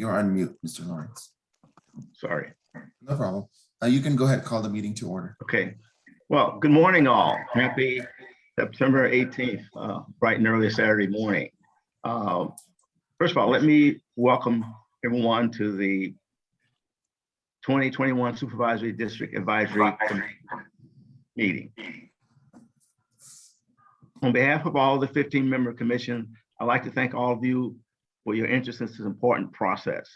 You're on mute, Mr. Lawrence. Sorry. No problem. You can go ahead, call the meeting to order. Okay. Well, good morning, all. Happy September 18th, bright and early Saturday morning. First of all, let me welcome everyone to the 2021 Supervisory District Advisory meeting. On behalf of all the 15-member commission, I'd like to thank all of you for your interest in this important process.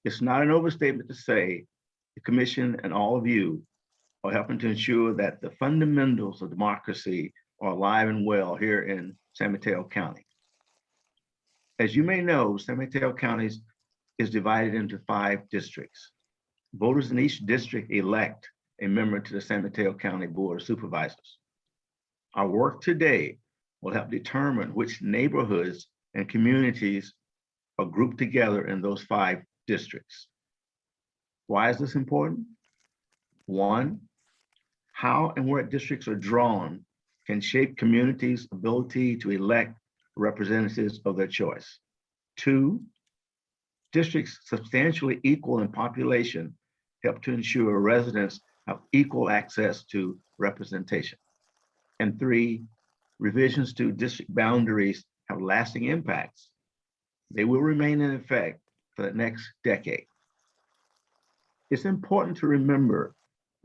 It's not an overstatement to say the commission and all of you are helping to ensure that the fundamentals of democracy are alive and well here in San Mateo County. As you may know, San Mateo County is divided into 5 districts. Voters in each district elect a member to the San Mateo County Board of Supervisors. Our work today will help determine which neighborhoods and communities are grouped together in those 5 districts. Why is this important? 1, how and where districts are drawn can shape communities' ability to elect representatives of their choice. 2, districts substantially equal in population help to ensure residents have equal access to representation. And 3, revisions to district boundaries have lasting impacts. They will remain in effect for the next decade. It's important to remember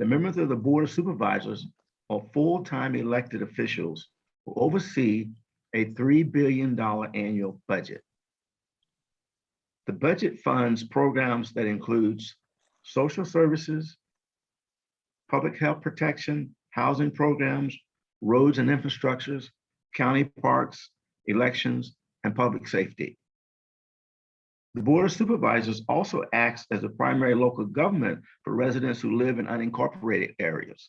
the members of the Board of Supervisors are full-time elected officials who oversee a $3 billion annual budget. The budget funds programs that includes social services, public health protection, housing programs, roads and infrastructures, county parks, elections, and public safety. The Board of Supervisors also acts as a primary local government for residents who live in unincorporated areas.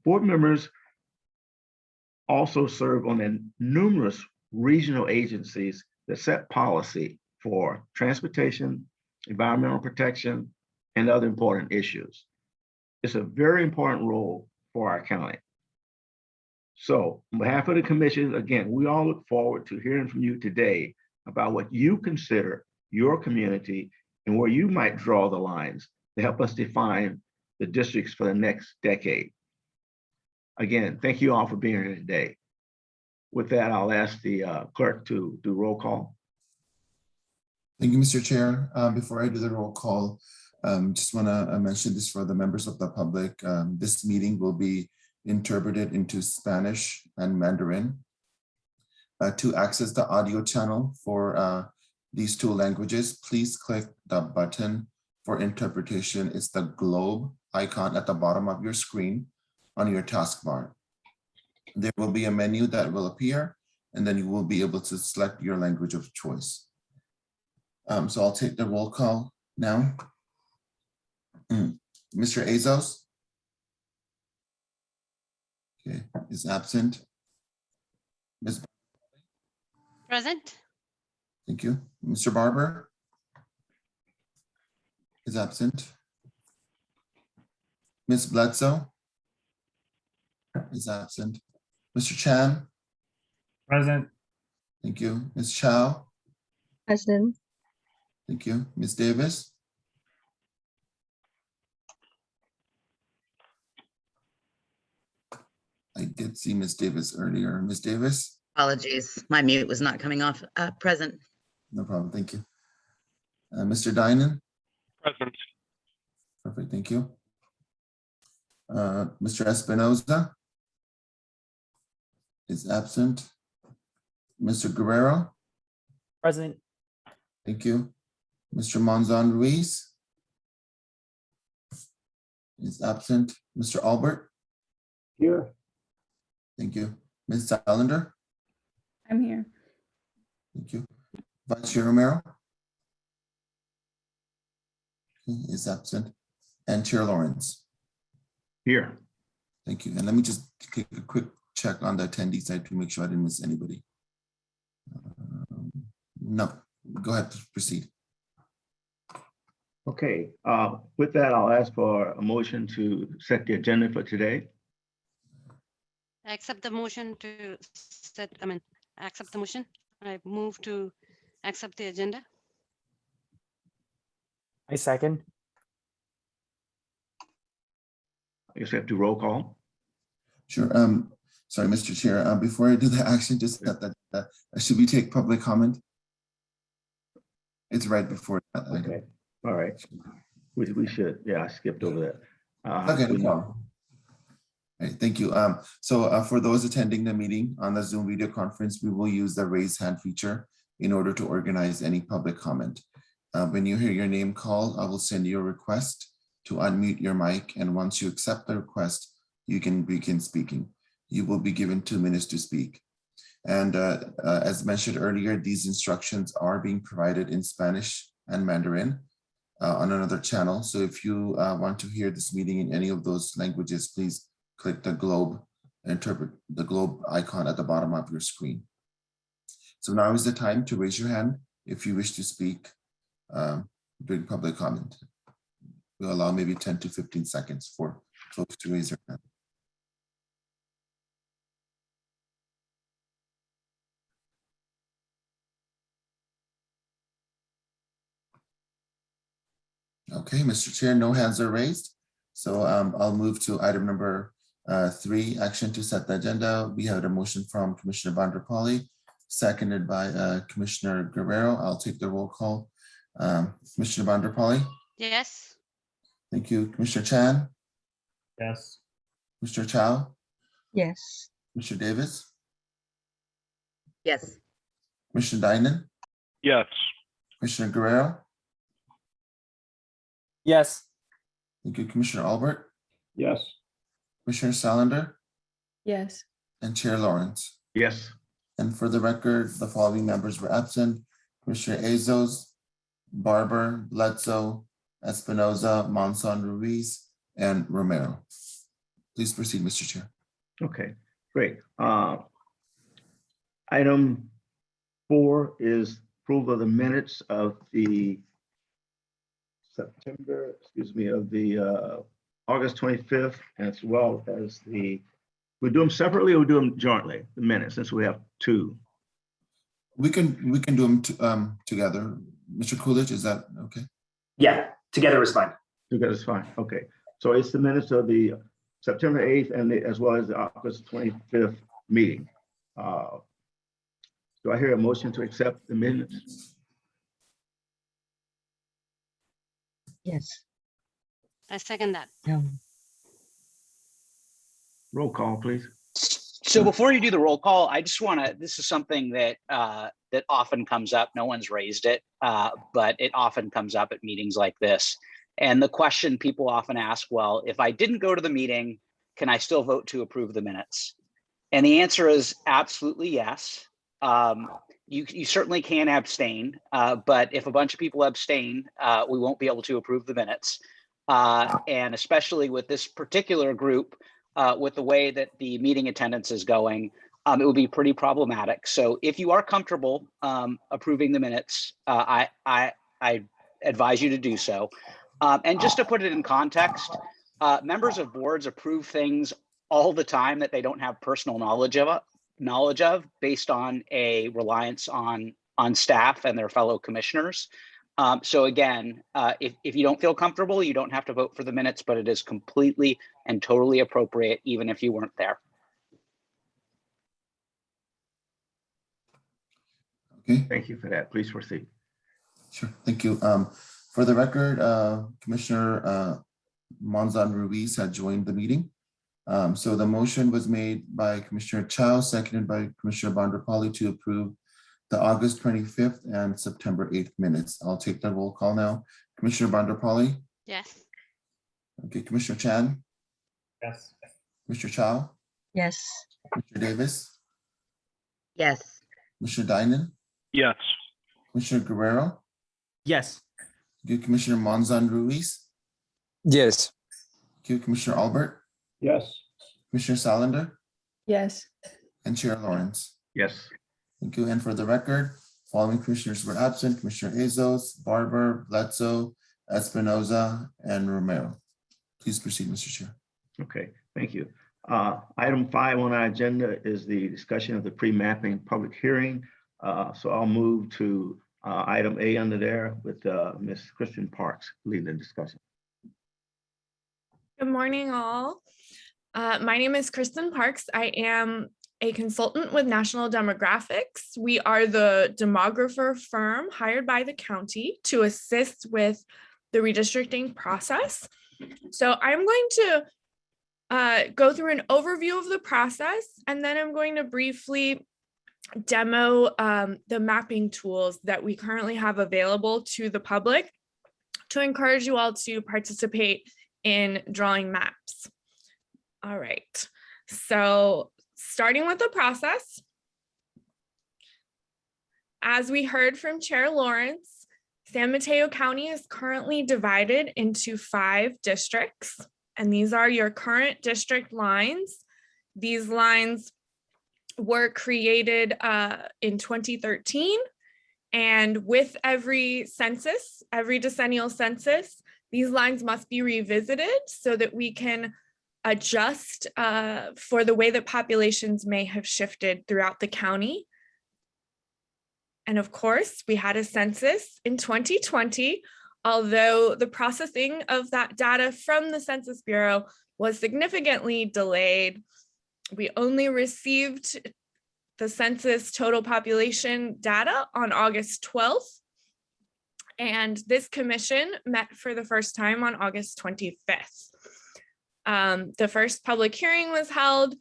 Board members also serve on the numerous regional agencies that set policy for transportation, environmental protection, and other important issues. It's a very important role for our county. So on behalf of the commission, again, we all look forward to hearing from you today about what you consider your community and where you might draw the lines to help us define the districts for the next decade. Again, thank you all for being here today. With that, I'll ask the clerk to do roll call. Thank you, Mr. Chair. Before I do the roll call, just want to mention this for the members of the public. This meeting will be interpreted into Spanish and Mandarin. To access the audio channel for these 2 languages, please click the button for interpretation. It's the globe icon at the bottom of your screen on your taskbar. There will be a menu that will appear, and then you will be able to select your language of choice. So I'll take the roll call now. Mr. Azos? Okay, is absent. Ms. Present. Thank you. Mr. Barber? Is absent. Ms. Bledsoe? Is absent. Mr. Chan? Present. Thank you. Ms. Chow? Present. Thank you. Ms. Davis? I did see Ms. Davis earlier. Ms. Davis? Apologies, my mute was not coming off. Present. No problem. Thank you. Mr. Dinan? Present. Perfect. Thank you. Mr. Espinoza is absent. Mr. Guerrero? Present. Thank you. Mr. Monzon Ruiz is absent. Mr. Albert? Here. Thank you. Ms. Salander? I'm here. Thank you. Vice Chair Romero? Is absent. And Chair Lawrence? Here. Thank you. And let me just take a quick check on the attendee side to make sure I didn't miss anybody. No, go ahead, proceed. Okay, with that, I'll ask for a motion to set the agenda for today. I accept the motion to set, accept the motion. I move to accept the agenda. I second. I guess we have to roll call. Sure. Sorry, Mr. Chair, before I do the action, just should we take public comment? It's right before that item. Okay, all right. We should, yeah, I skipped over that. Okay, no we- problem. All right, thank you. For those attending the meeting on the Zoom video conference, we will use the raise hand feature in order to organize any public comment. When you hear your name called, I will send you a request to unmute your mic, and once you accept the request, you can begin speaking. You will be given 2 minutes to speak. And as mentioned earlier, these instructions are being provided in Spanish and Mandarin on another channel. So if you want to hear this meeting in any of those languages, please click the globe, interpret the globe icon at the bottom of your screen. So now is the time to raise your hand if you wish to speak during public comment. We'll allow maybe 10 to 15 seconds for folks to raise their hand. Okay, Mr. Chair, no hands are raised. So I'll move to item number 3, action to set the agenda. We have a motion from Commissioner Bandrapalli, seconded by Commissioner Guerrero. I'll take the roll call. Commissioner Bandrapalli. Yes. Thank you. Commissioner Chan, Yes. Mr. Chow, Yes. Mr. Davis, Yes. Commissioner Dinan, Yes. Commissioner Guerrero. Yes. Thank you, Commissioner Albert, Yes. Commissioner Salander, Yes. and Chair Lawrence. Yes, And for the record, the following members were absent: Commissioner Azos, Barber, Bledsoe, Espinoza, Monson Ruiz, and Romero. Please proceed, Mr. Chair. okay, great. Item 4 is approval of the minutes of the August 25th, as well as we do them separately or we do them jointly, the minutes, since we have 2. We can do them together. Mr. Coolidge, is that okay? Yeah, together is fine. Together is fine, okay. So it's the minutes of the September 8th and as well as the August 25th meeting. Do I hear a motion to accept the minutes? Yes. I second that. Roll call, please. So before you do the roll call, I just want to, this is something that that often comes up. No one's raised it, but it often comes up at meetings like this. And the question people often ask, well, if I didn't go to the meeting, can I still vote to approve the minutes? And the answer is absolutely yes. You certainly can abstain, but if a bunch of people abstain, we won't be able to approve the minutes. And especially with this particular group, with the way that the meeting attendance is going, it would be pretty problematic. So if you are comfortable approving the minutes, I advise you to do so. And just to put it in context, members of boards approve things all the time that they don't have personal knowledge of based on a reliance on staff and their fellow commissioners. So again, if you don't feel comfortable, you don't have to vote for the minutes, but it is completely and totally appropriate, even if you weren't there. Okay, Thank you for that. Please proceed. sure. Thank you. For the record, Commissioner Monzon Ruiz had joined the meeting. So the motion was made by Commissioner Chow, seconded by Commissioner Bandrapalli to approve the August 25th and September 8th minutes. I'll take the roll call now. Commissioner Bandrapalli. Yes. Okay, Commissioner Chan, Yes. Mr. Chow, Yes. Mr. Davis, Yes. Mr. Dinan, Yes. Commissioner Guerrero, Yes. okay, Commissioner Monzon Ruiz, Yes. okay, Commissioner Albert, Yes. Commissioner Salander, Yes. and Chair Lawrence. Yes, Thank you. And for the record, following commissioners were absent: Commissioner Azos, Barber, Bledsoe, Espinoza, and Romero. Please proceed, Mr. Chair. okay, thank you. Item 5 on our agenda is the discussion of the pre-mapping public hearing. So I'll move to item A under there with Ms. Kristen Parks leading the discussion. Good morning, all. My name is Kristen Parks. I am a consultant with National Demographics. We are the demographer firm hired by the county to assist with the redistricting process. So I'm going to go through an overview of the process, and then I'm going to briefly demo the mapping tools that we currently have available to the public to encourage you all to participate in drawing maps. All right, so starting with the process, as we heard from Chair Lawrence, San Mateo County is currently divided into 5 districts, and these are your current district lines. These lines were created in 2013, and with every census, every decennial census, these lines must be revisited so that we can adjust for the way that populations may have shifted throughout the county. And of course, we had a census in 2020, although the processing of that data from the Census Bureau was significantly delayed. We only received the census total population data on August 12th. And this commission met for the first time on August 25th. The first public hearing was held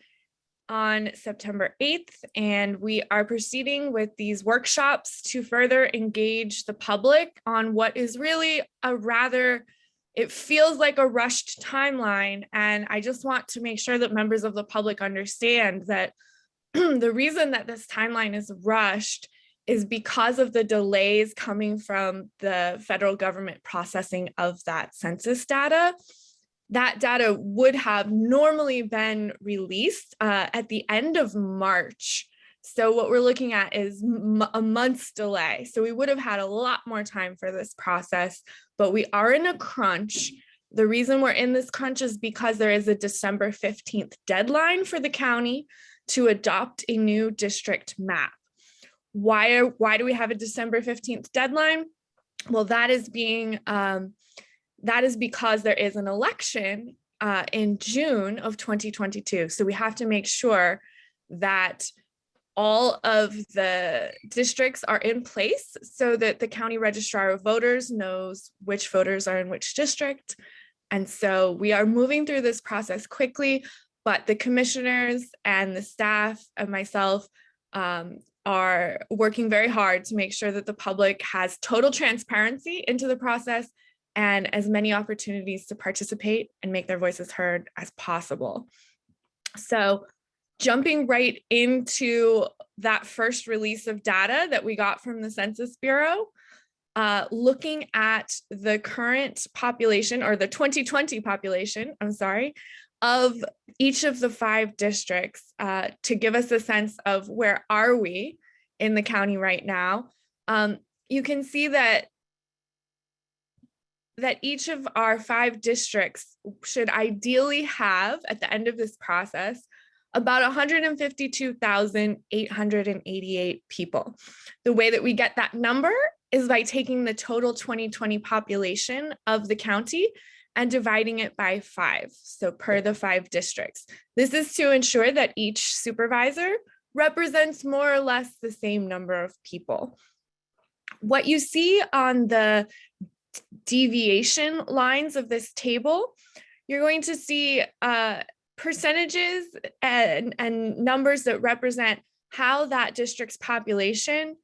on September 8th, and we are proceeding with these workshops to further engage the public on what is really it feels like a rushed timeline. And I just want to make sure that members of the public understand that the reason that this timeline is rushed is because of the delays coming from the federal government processing of that census data. That data would have normally been released at the end of March. So what we're looking at is a month's delay. So we would have had a lot more time for this process, but we are in a crunch. The reason we're in this crunch is because there is a December 15th deadline for the county to adopt a new district map. Why do we have a December 15th deadline? Well, that is because there is an election in June of 2022. So we have to make sure that all of the districts are in place so that the county registrar of voters knows which voters are in which district. And so we are moving through this process quickly, but the commissioners and the staff and myself are working very hard to make sure that the public has total transparency into the process and as many opportunities to participate and make their voices heard as possible. So jumping right into that first release of data that we got from the Census Bureau, looking at the current population, or the 2020 population, of each of the 5 districts to give us a sense of where are we in the county right now. You can see that each of our 5 districts should ideally have, at the end of this process, about 152,888 people. The way that we get that number is by taking the total 2020 population of the county and dividing it by 5, so per the 5 districts. This is to ensure that each supervisor represents more or less the same number of people. What you see on the deviation lines of this table, you're going to see percentages and numbers that represent how that district's population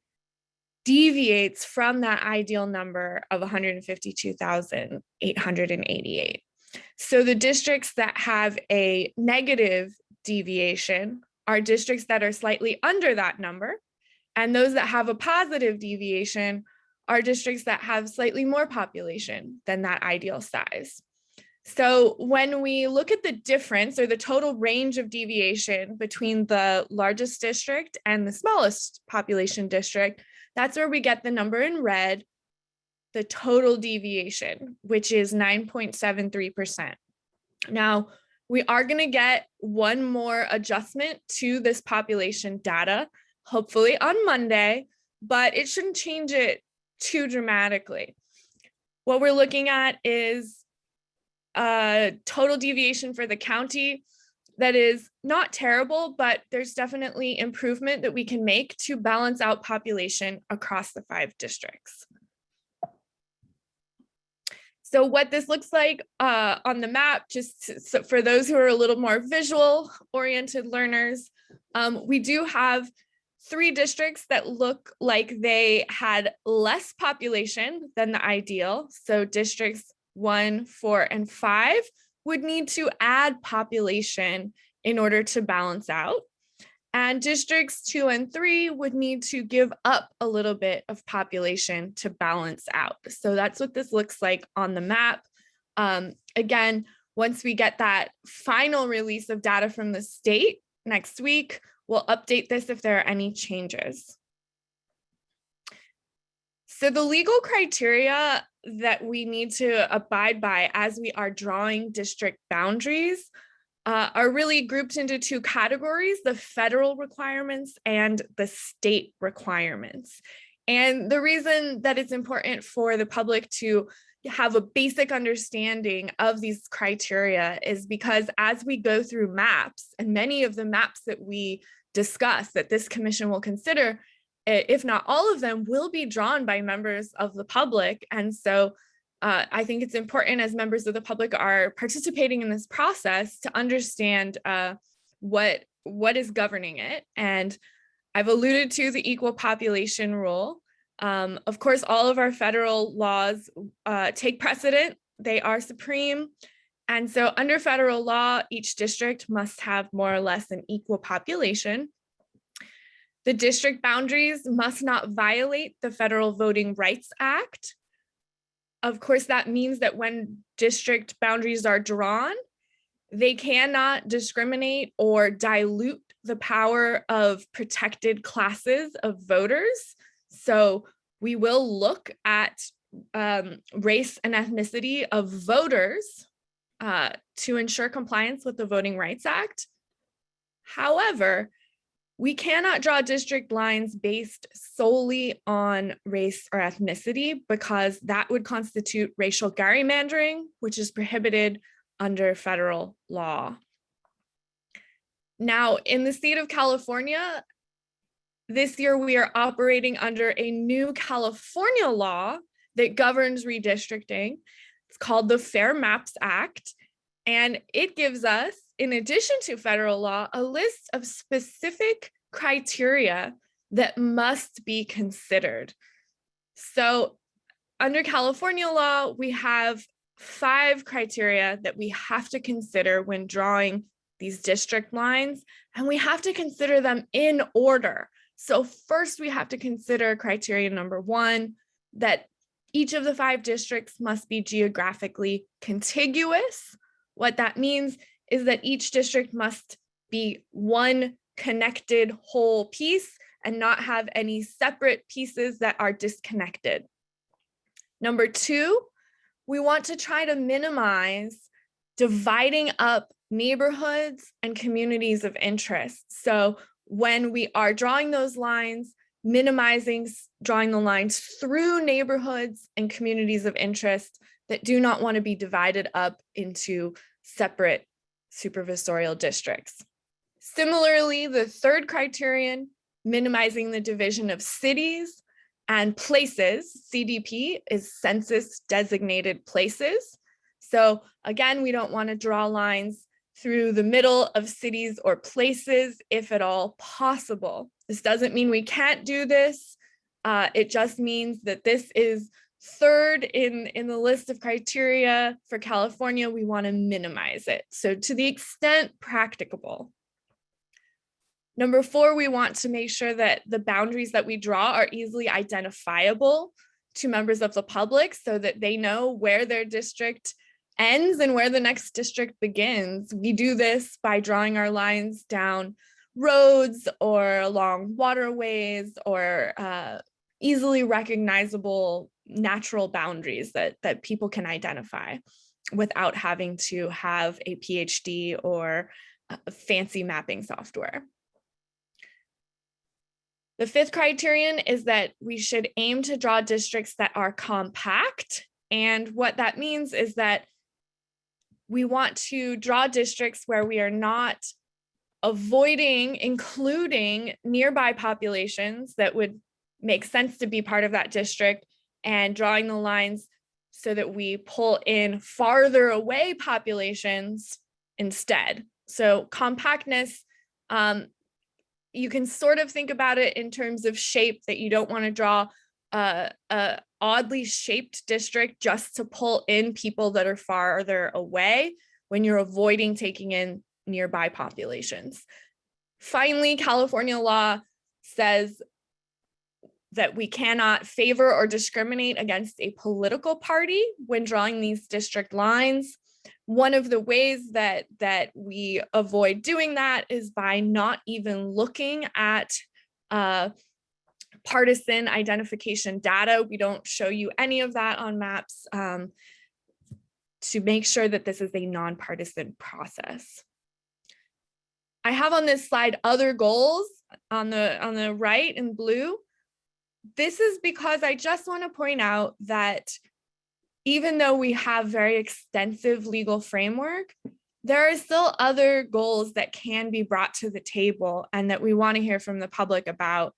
deviates from that ideal number of 152,888. So the districts that have a negative deviation are districts that are slightly under that number, and those that have a positive deviation are districts that have slightly more population than that ideal size. So when we look at the difference, or the total range of deviation between the largest district and the smallest population district, that's where we get the number in red, the total deviation, which is 9.73%. Now, we are going to get one more adjustment to this population data, hopefully on Monday, but it shouldn't change it too dramatically. What we're looking at is a total deviation for the county that is not terrible, but there's definitely improvement that we can make to balance out population across the 5 districts. So what this looks like on the map, just so for those who are a little more visual oriented learners, we do have 3 districts that look like they had less population than the ideal. So districts 1, 4, and 5 would need to add population in order to balance out. And districts 2 and 3 would need to give up a little bit of population to balance out. So that's what this looks like on the map. Again, once we get that final release of data from the state next week, we'll update this if there are any changes. So the legal criteria that we need to abide by as we are drawing district boundaries are really grouped into 2 categories: the federal requirements and the state requirements. And the reason that it's important for the public to have a basic understanding of these criteria is because as we go through maps, and many of the maps that we discuss that this commission will consider, if not all of them, will be drawn by members of the public. And so I think it's important as members of the public are participating in this process to understand what is governing it. And I've alluded to the equal population rule. Of course, all of our federal laws take precedent. They are supreme. And so under federal law, each district must have more or less an equal population. The district boundaries must not violate the Federal Voting Rights Act. Of course, that means that when district boundaries are drawn, they cannot discriminate or dilute the power of protected classes of voters. So we will look at race and ethnicity of voters to ensure compliance with the Voting Rights Act. However, we cannot draw district lines based solely on race or ethnicity because that would constitute racial gerrymandering, which is prohibited under federal law. Now, in the state of California, this year we are operating under a new California law that governs redistricting. It's called the Fair Maps Act, and it gives us, in addition to federal law, a list of specific criteria that must be considered. So under California law, we have 5 criteria that we have to consider when drawing these district lines, and we have to consider them in order. So first we have to consider criteria number 1, that each of the 5 districts must be geographically contiguous. What that means is that each district must be one connected whole piece and not have any separate pieces that are disconnected. Number 2, we want to try to minimize dividing up neighborhoods and communities of interest. So when we are drawing those lines, minimizing drawing the lines through neighborhoods and communities of interest that do not want to be divided up into separate supervisorial districts. Similarly, the 3rd criterion, minimizing the division of cities and places. CDP is census designated places. So again, we don't want to draw lines through the middle of cities or places if at all possible. This doesn't mean we can't do this. It just means that this is 3rd in the list of criteria for California. We want to minimize it. So to the extent practicable. Number 4, we want to make sure that the boundaries that we draw are easily identifiable to members of the public so that they know where their district ends and where the next district begins. We do this by drawing our lines down roads or along waterways or easily recognizable natural boundaries that people can identify without having to have a PhD or a fancy mapping software. The fifth criterion is that we should aim to draw districts that are compact. And what that means is that we want to draw districts where we are not avoiding including nearby populations that would make sense to be part of that district, and drawing the lines so that we pull in farther away populations instead. So compactness, you can sort of think about it in terms of shape, that you don't want to draw a oddly shaped district just to pull in people that are farther away when you're avoiding taking in nearby populations. Finally, California law says that we cannot favor or discriminate against a political party when drawing these district lines. One of the ways that we avoid doing that is by not even looking at partisan identification data. We don't show you any of that on maps to make sure that this is a nonpartisan process. I have on this slide other goals on the right in blue. This is because I just want to point out that even though we have very extensive legal framework, there are still other goals that can be brought to the table and that we want to hear from the public about.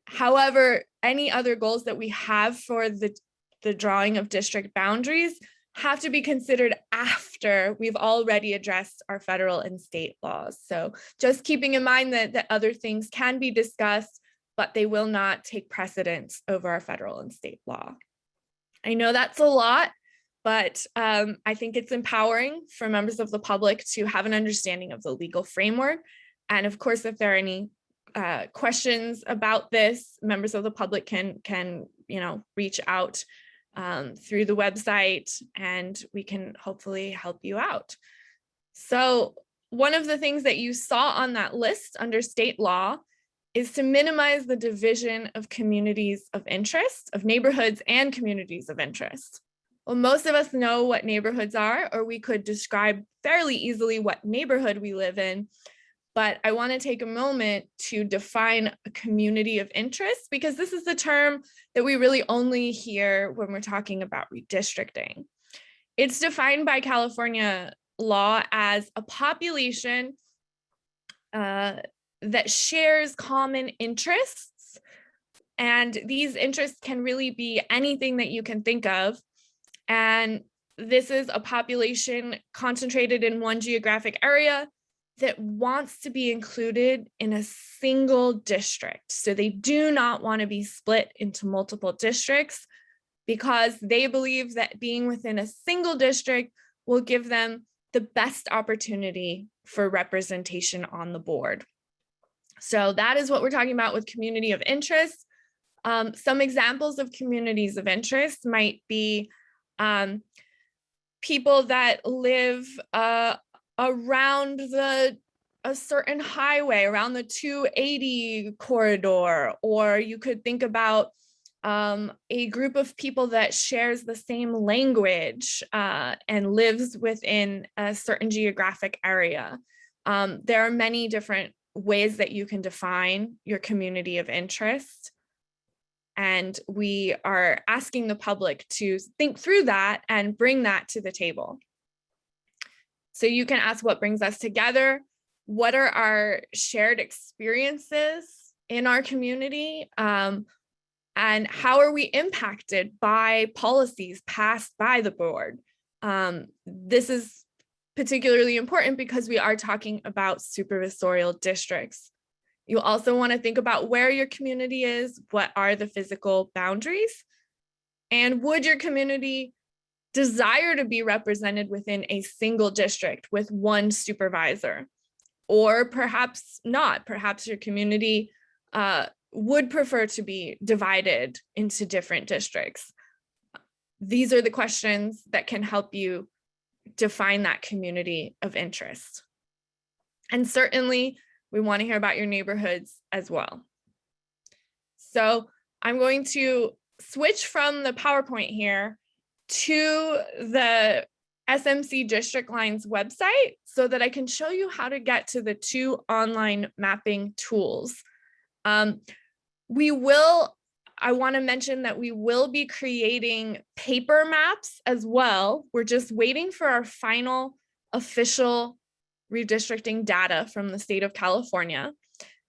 However, any other goals that we have for the drawing of district boundaries have to be considered after we've already addressed our federal and state laws. So just keeping in mind that other things can be discussed, but they will not take precedence over our federal and state law. I know that's a lot, but I think it's empowering for members of the public to have an understanding of the legal framework. And of course, if there are any questions about this, members of the public can reach out through the website, and we can hopefully help you out. So one of the things that you saw on that list under state law is to minimize the division of communities of interest, of neighborhoods and communities of interest. Well, most of us know what neighborhoods are, or we could describe fairly easily what neighborhood we live in. But I want to take a moment to define a community of interest, because this is the term that we really only hear when we're talking about redistricting. It's defined by California law as a population that shares common interests. And these interests can really be anything that you can think of. And this is a population concentrated in one geographic area that wants to be included in a single district. So they do not want to be split into multiple districts, because they believe that being within a single district will give them the best opportunity for representation on the board. So that is what we're talking about with community of interest. Some examples of communities of interest might be people that live around a certain highway, around the 280 corridor, or you could think about a group of people that shares the same language and lives within a certain geographic area. There are many different ways that you can define your community of interest. And we are asking the public to think through that and bring that to the table. So you can ask what brings us together, what are our shared experiences in our community, and how are we impacted by policies passed by the board. This is particularly important because we are talking about supervisorial districts. You also want to think about where your community is, what are the physical boundaries, and would your community desire to be represented within a single district with one supervisor, or perhaps not. Perhaps your community would prefer to be divided into different districts. These are the questions that can help you define that community of interest. And certainly, we want to hear about your neighborhoods as well. So I'm going to switch from the PowerPoint here to the SMC District Lines website so that I can show you how to get to the two online mapping tools. I want to mention that we will be creating paper maps as well. We're just waiting for our final official redistricting data from the state of California.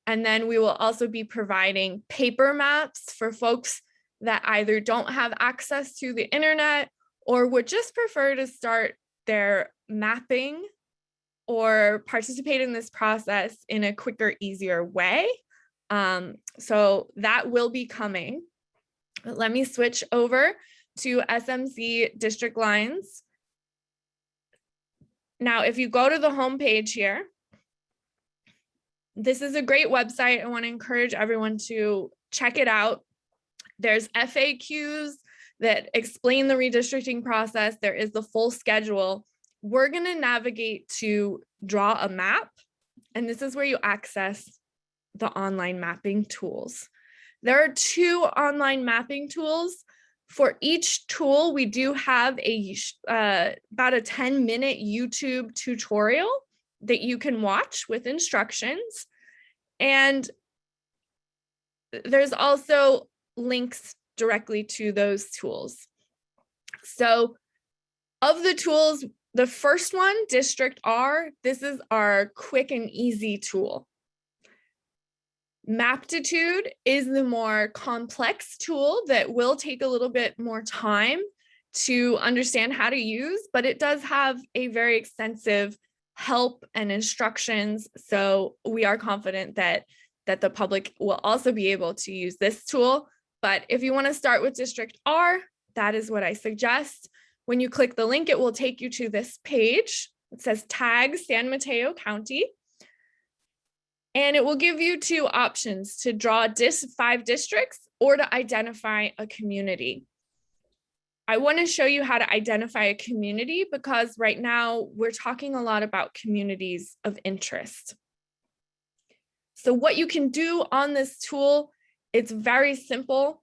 And then we will also be providing paper maps for folks that either don't have access to the internet or would just prefer to start their mapping or participate in this process in a quicker, easier way. So that will be coming. But let me switch over to SMC district lines. Now, if you go to the homepage here, this is a great website. I want to encourage everyone to check it out. There's FAQs that explain the redistricting process. There is the full schedule. We're going to navigate to draw a map, and this is where you access the online mapping tools. There are 2 online mapping tools. For each tool, we do have about a 10-minute YouTube tutorial that you can watch with instructions. And there's also links directly to those tools. So of the tools, the first one, District R, this is our quick and easy tool. Maptitude is the more complex tool that will take a little bit more time to understand how to use, but it does have a very extensive help and instructions. So we are confident that the public will also be able to use this tool. But if you want to start with District R, that is what I suggest. When you click the link, it will take you to this page. It says Tag San Mateo County. And it will give you 2 options to draw 5 districts or to identify a community. I want to show you how to identify a community because right now we're talking a lot about communities of interest. So what you can do on this tool, it's very simple.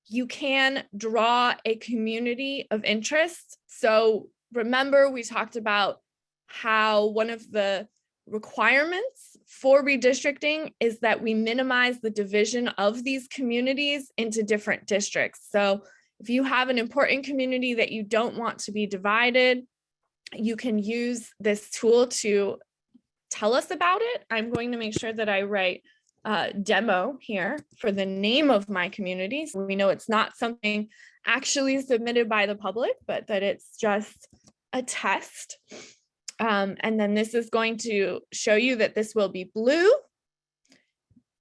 You can draw a community of interest. So remember, we talked about how one of the requirements for redistricting is that we minimize the division of these communities into different districts. So if you have an important community that you don't want to be divided, you can use this tool to tell us about it. I'm going to make sure that I write demo here for the name of my community. So we know it's not something actually submitted by the public, but that it's just a test. And then this is going to show you that this will be blue.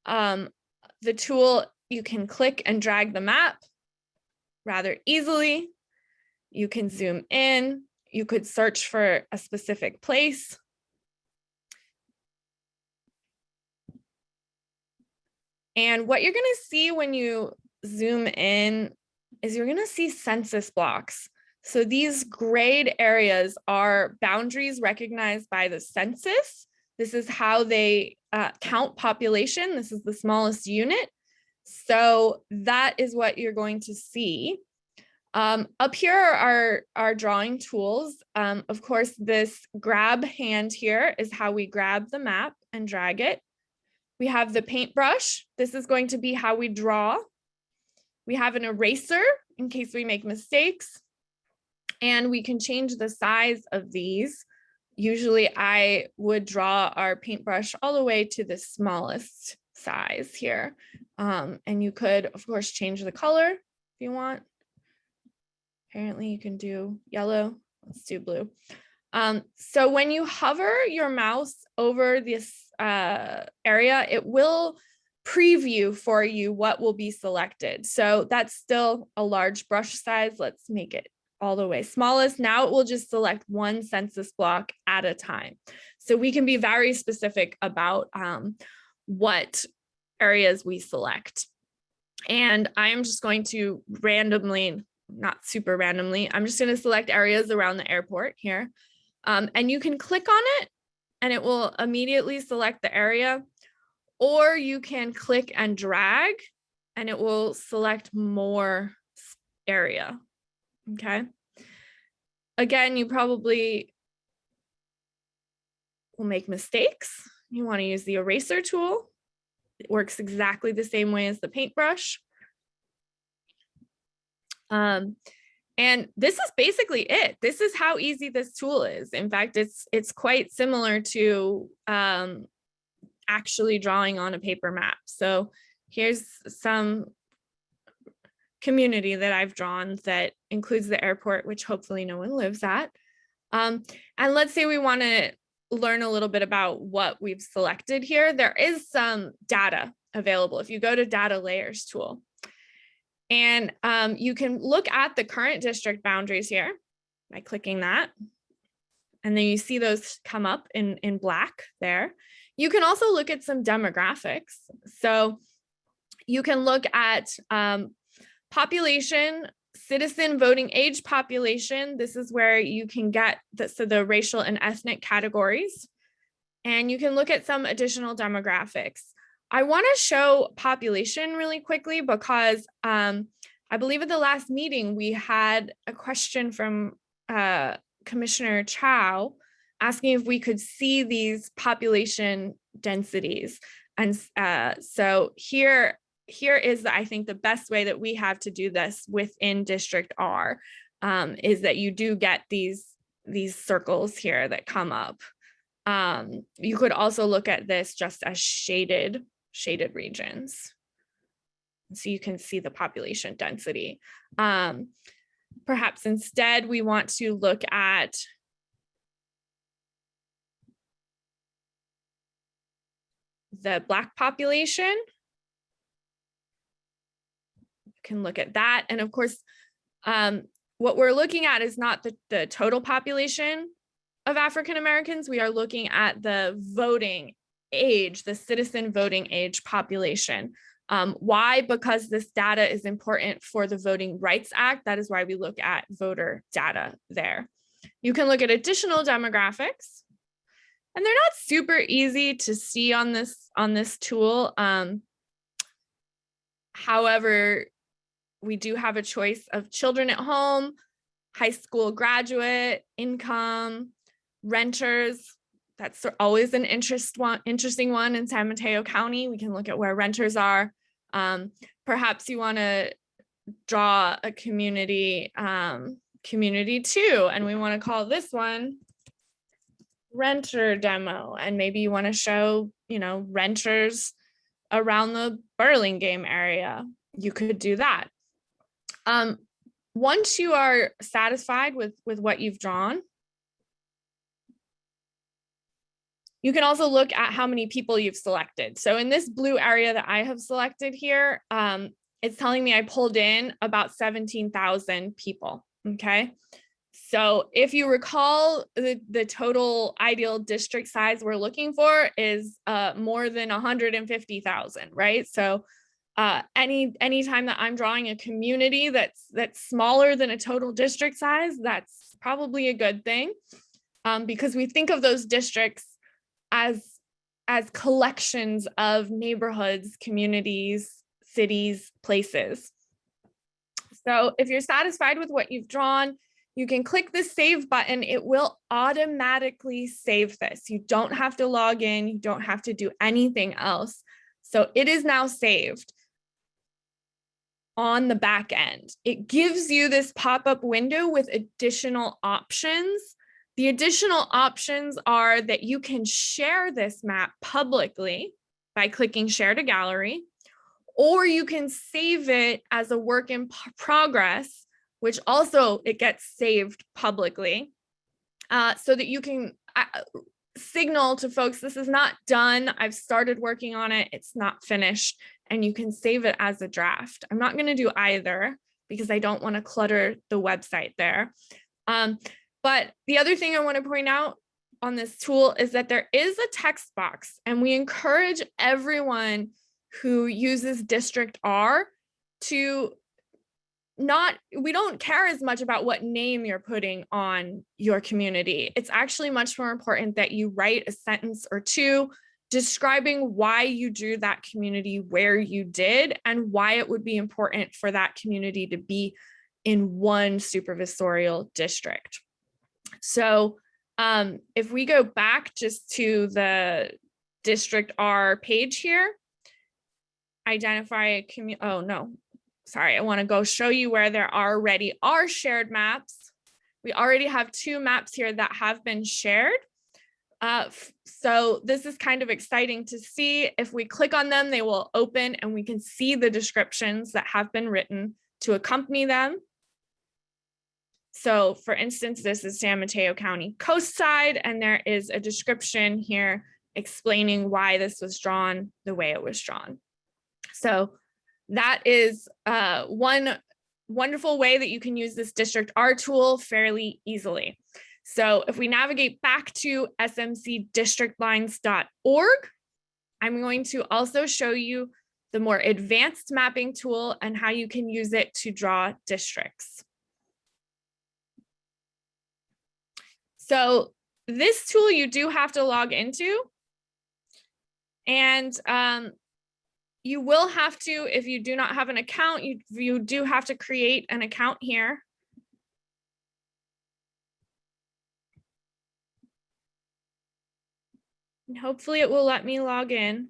The tool, you can click and drag the map rather easily. You can zoom in. You could search for a specific place. And what you're going to see when you zoom in is you're going to see census blocks. So these grayed areas are boundaries recognized by the census. This is how they count population. This is the smallest unit. So that is what you're going to see. Up here are our drawing tools. Of course, this grab hand here is how we grab the map and drag it. We have the paintbrush. This is going to be how we draw. We have an eraser in case we make mistakes. And we can change the size of these. Usually I would draw our paintbrush all the way to the smallest size here. And you could, of course, change the color if you want. Apparently you can do yellow. Let's do blue. So when you hover your mouse over this area, it will preview for you what will be selected. So that's still a large brush size. Let's make it all the way smallest. Now it will just select one census block at a time. So we can be very specific about what areas we select. And I'm just going to randomly, not super randomly, I'm just going to select areas around the airport here. And you can click on it and it will immediately select the area, or you can click and drag and it will select more area. Okay. Again, you probably will make mistakes. You want to use the eraser tool. It works exactly the same way as the paintbrush. And this is basically it. This is how easy this tool is. In fact, it's quite similar to actually drawing on a paper map. So here's some community that I've drawn that includes the airport, which hopefully no one lives at. And let's say we want to learn a little bit about what we've selected here. There is some data available if you go to data layers tool. And you can look at the current district boundaries here by clicking that. And then you see those come up in black there. You can also look at some demographics. So you can look at population, citizen voting age population. This is where you can get the racial and ethnic categories. And you can look at some additional demographics. I want to show population really quickly because I believe at the last meeting, we had a question from Commissioner Chow asking if we could see these population densities. And so here is, I think, the best way that we have to do this within District R is that you do get these circles here that come up. You could also look at this just as shaded regions. So you can see the population density. Perhaps instead we want to look at the Black population. You can look at that. And of course, what we're looking at is not the total population of African Americans. We are looking at the voting age, the citizen voting age population. Why? Because this data is important for the Voting Rights Act. That is why we look at voter data there. You can look at additional demographics, and they're not super easy to see on this tool. However, we do have a choice of children at home, high school graduate, income, renters. That's always an interesting one in San Mateo County. We can look at where renters are. Perhaps you want to draw a community 2, and we want to call this one renter demo. And maybe you want to show, renters around the Burlingame area. You could do that. Once you are satisfied with what you've drawn, you can also look at how many people you've selected. So in this blue area that I have selected here, it's telling me I pulled in about 17,000 people, okay? So if you recall, the total ideal district size we're looking for is more than 150,000, right? So anytime that I'm drawing a community that's smaller than a total district size, that's probably a good thing, because we think of those districts as collections of neighborhoods, communities, cities, places. So if you're satisfied with what you've drawn, you can click the save button. It will automatically save this. You don't have to log in. You don't have to do anything else. So it is now saved on the back end. It gives you this pop-up window with additional options. The additional options are that you can share this map publicly by clicking share to gallery, or you can save it as a work in progress, which also it gets saved publicly, so that you can signal to folks, this is not done. I've started working on it. It's not finished, and you can save it as a draft. I'm not going to do either because I don't want to clutter the website there. But the other thing I want to point out on this tool is that there is a text box, and we encourage everyone who uses District R to we don't care as much about what name you're putting on your community. It's actually much more important that you write a sentence or two describing why you drew that community where you did and why it would be important for that community to be in one supervisorial district. So if we go back just to the District R page here, identify a oh no, sorry, I want to go show you where there already are shared maps. We already have 2 maps here that have been shared. So this is kind of exciting to see. If we click on them, they will open and we can see the descriptions that have been written to accompany them. So for instance, this is San Mateo County coast side, and there is a description here explaining why this was drawn the way it was drawn. So that is one wonderful way that you can use this District R tool fairly easily. So if we navigate back to smcdistrictlines.org, I'm going to also show you the more advanced mapping tool and how you can use it to draw districts. So this tool you do have to log into, and you will have to, if you do not have an account, you do have to create an account here. And hopefully it will let me log in.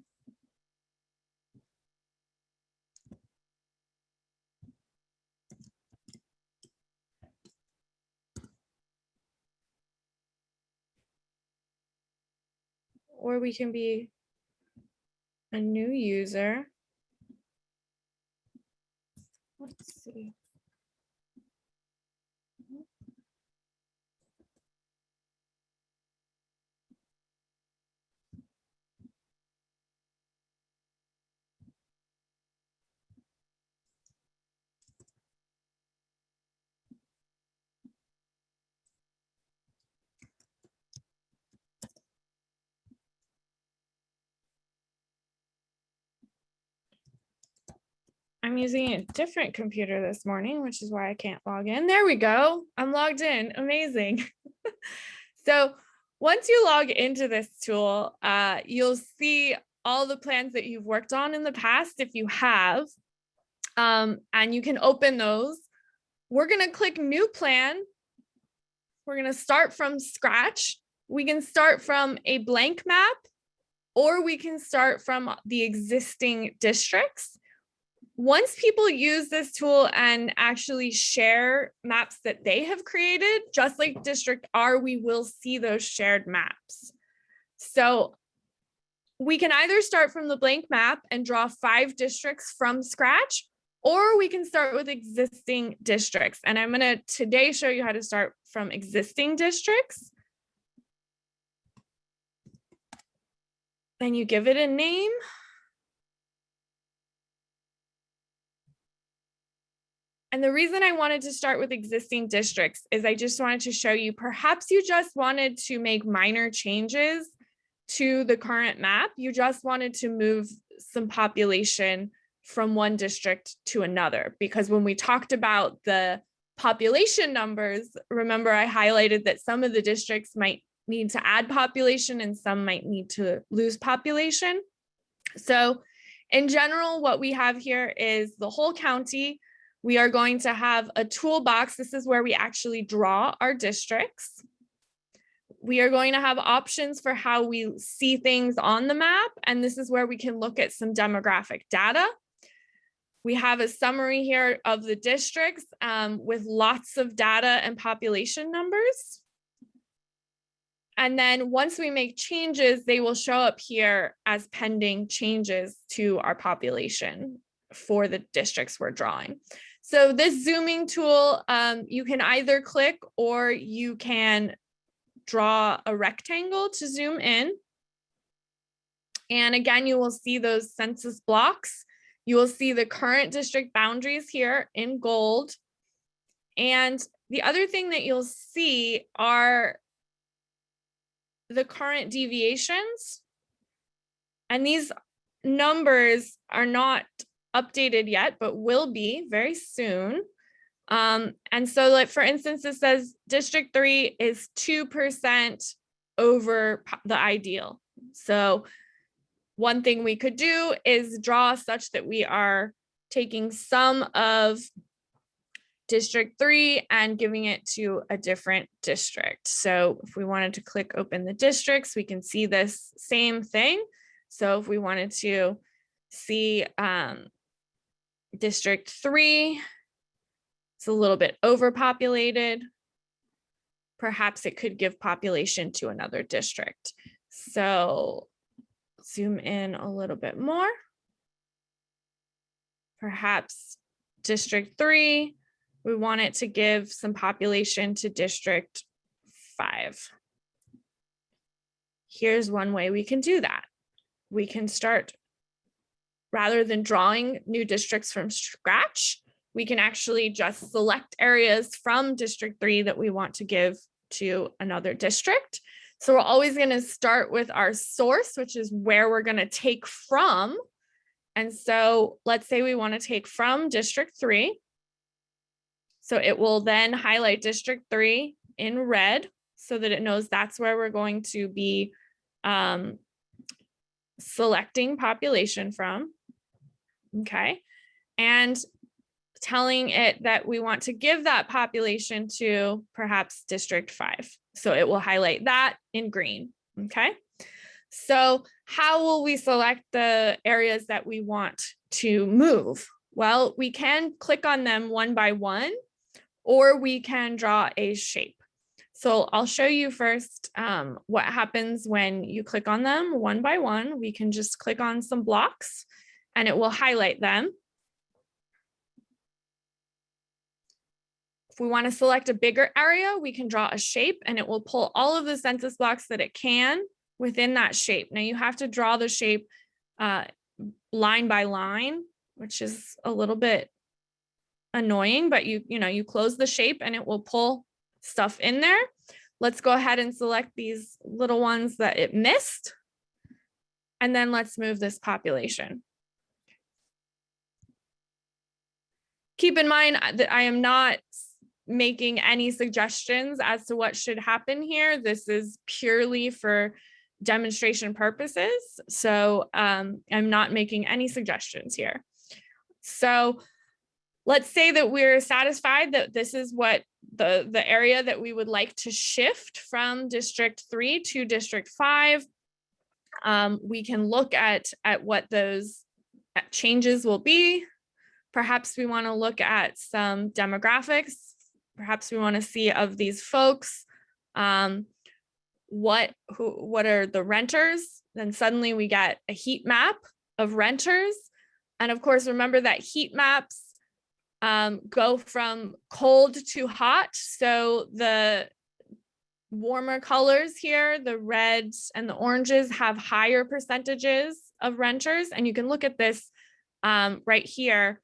Or we can be a new user. Let's see. I'm using a different computer this morning, which is why I can't log in. There we go. I'm logged in. Amazing. So once you log into this tool, you'll see all the plans that you've worked on in the past if you have, and you can open those. We're going to click New Plan. We're going to start from scratch. We can start from a blank map, or we can start from the existing districts. Once people use this tool and actually share maps that they have created, just like District R, we will see those shared maps. So we can either start from the blank map and draw 5 districts from scratch, or we can start with existing districts. And I'm going to today show you how to start from existing districts. Then you give it a name. And the reason I wanted to start with existing districts is I just wanted to show you, perhaps you just wanted to make minor changes to the current map. You just wanted to move some population from one district to another, because when we talked about the population numbers, remember I highlighted that some of the districts might need to add population and some might need to lose population. So in general, what we have here is the whole county. We are going to have a toolbox. This is where we actually draw our districts. We are going to have options for how we see things on the map, and this is where we can look at some demographic data. We have a summary here of the districts with lots of data and population numbers. And then once we make changes, they will show up here as pending changes to our population for the districts we're drawing. So this zooming tool, you can either click or you can draw a rectangle to zoom in. And again, you will see those census blocks. You will see the current district boundaries here in gold. And the other thing that you'll see are the current deviations. And these numbers are not updated yet, but will be very soon. And so like, for instance, it says District 3 is 2% over the ideal. So one thing we could do is draw such that we are taking some of District 3 and giving it to a different district. So if we wanted to click open the districts, we can see this same thing. So if we wanted to see District 3, it's a little bit overpopulated. Perhaps it could give population to another district. So zoom in a little bit more. Perhaps District 3, we want it to give some population to District 5. Here's one way we can do that. We can start, rather than drawing new districts from scratch, we can actually just select areas from District 3 that we want to give to another district. So we're always going to start with our source, which is where we're going to take from. And so let's say we want to take from District 3. So it will then highlight District 3 in red so that it knows that's where we're going to be selecting population from. Okay. And telling it that we want to give that population to perhaps District 5. So it will highlight that in green. Okay. So how will we select the areas that we want to move? Well, we can click on them one by one, or we can draw a shape. So I'll show you first what happens when you click on them one by one. We can just click on some blocks and it will highlight them. If we want to select a bigger area, we can draw a shape and it will pull all of the census blocks that it can within that shape. Now you have to draw the shape line by line, which is a little bit annoying, but you close the shape and it will pull stuff in there. Let's go ahead and select these little ones that it missed. And then let's move this population. Keep in mind that I am not making any suggestions as to what should happen here. This is purely for demonstration purposes. So I'm not making any suggestions here. So let's say that we're satisfied that this is what the area that we would like to shift from District 3 to District 5. We can look at what those changes will be. Perhaps we want to look at some demographics. Perhaps we want to see of these folks, what are the renters? Then suddenly we get a heat map of renters. And of course, remember that heat maps go from cold to hot. So the warmer colors here, the reds and the oranges, have higher percentages of renters. And you can look at this right here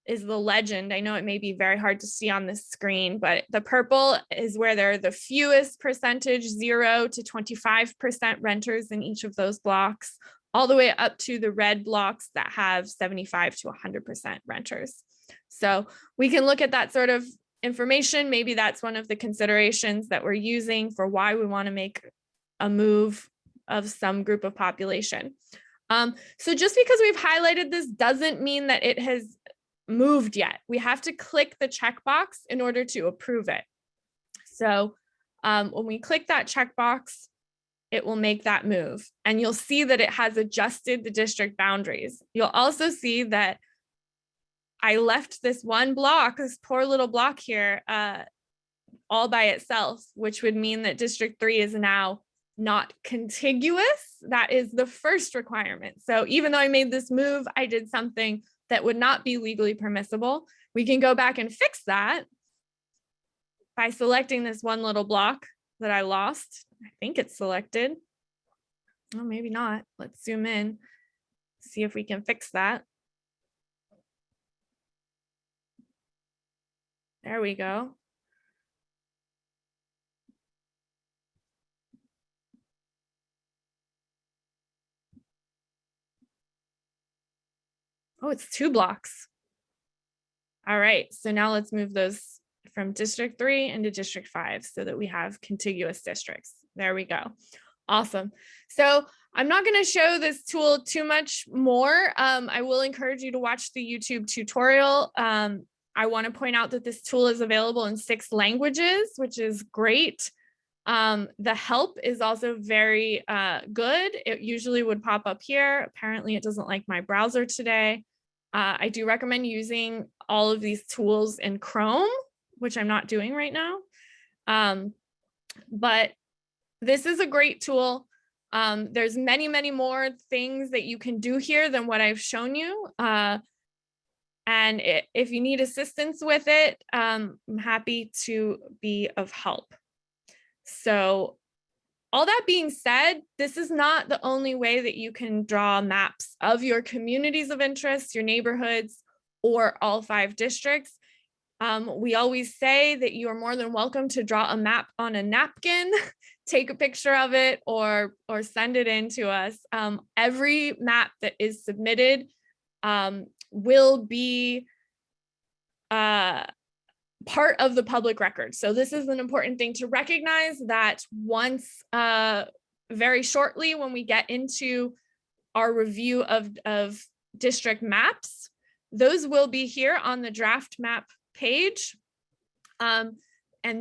is the legend. I know it may be very hard to see on this screen, but the purple is where there are the fewest percentage, 0 to 25% renters in each of those blocks, all the way up to the red blocks that have 75 to 100% renters. So we can look at that sort of information. Maybe that's one of the considerations that we're using for why we want to make a move of some group of population. So just because we've highlighted this doesn't mean that it has moved yet. We have to click the checkbox in order to approve it. So when we click that checkbox, it will make that move. And you'll see that it has adjusted the district boundaries. You'll also see that I left this one block, this poor little block here, all by itself, which would mean that District 3 is now not contiguous. That is the first requirement. So even though I made this move, I did something that would not be legally permissible. We can go back and fix that by selecting this one little block that I lost. I think it's selected. Oh, maybe not. Let's zoom in, see if we can fix that. There we go. Oh, it's 2 blocks. All right, so now let's move those from District 3 into District 5 so that we have contiguous districts. There we go. Awesome. So I'm not going to show this tool too much more. I will encourage you to watch the YouTube tutorial. I want to point out that this tool is available in 6 languages, which is great. The help is also very good. It usually would pop up here. Apparently it doesn't like my browser today. I do recommend using all of these tools in Chrome, which I'm not doing right now. But this is a great tool. There's many, many more things that you can do here than what I've shown you. And if you need assistance with it, I'm happy to be of help. So all that being said, this is not the only way that you can draw maps of your communities of interest, your neighborhoods, or all 5 districts. We always say that you are more than welcome to draw a map on a napkin, take a picture of it, or send it in to us. Every map that is submitted will be part of the public record. So this is an important thing to recognize, that once very shortly when we get into our review of district maps, those will be here on the draft map page. And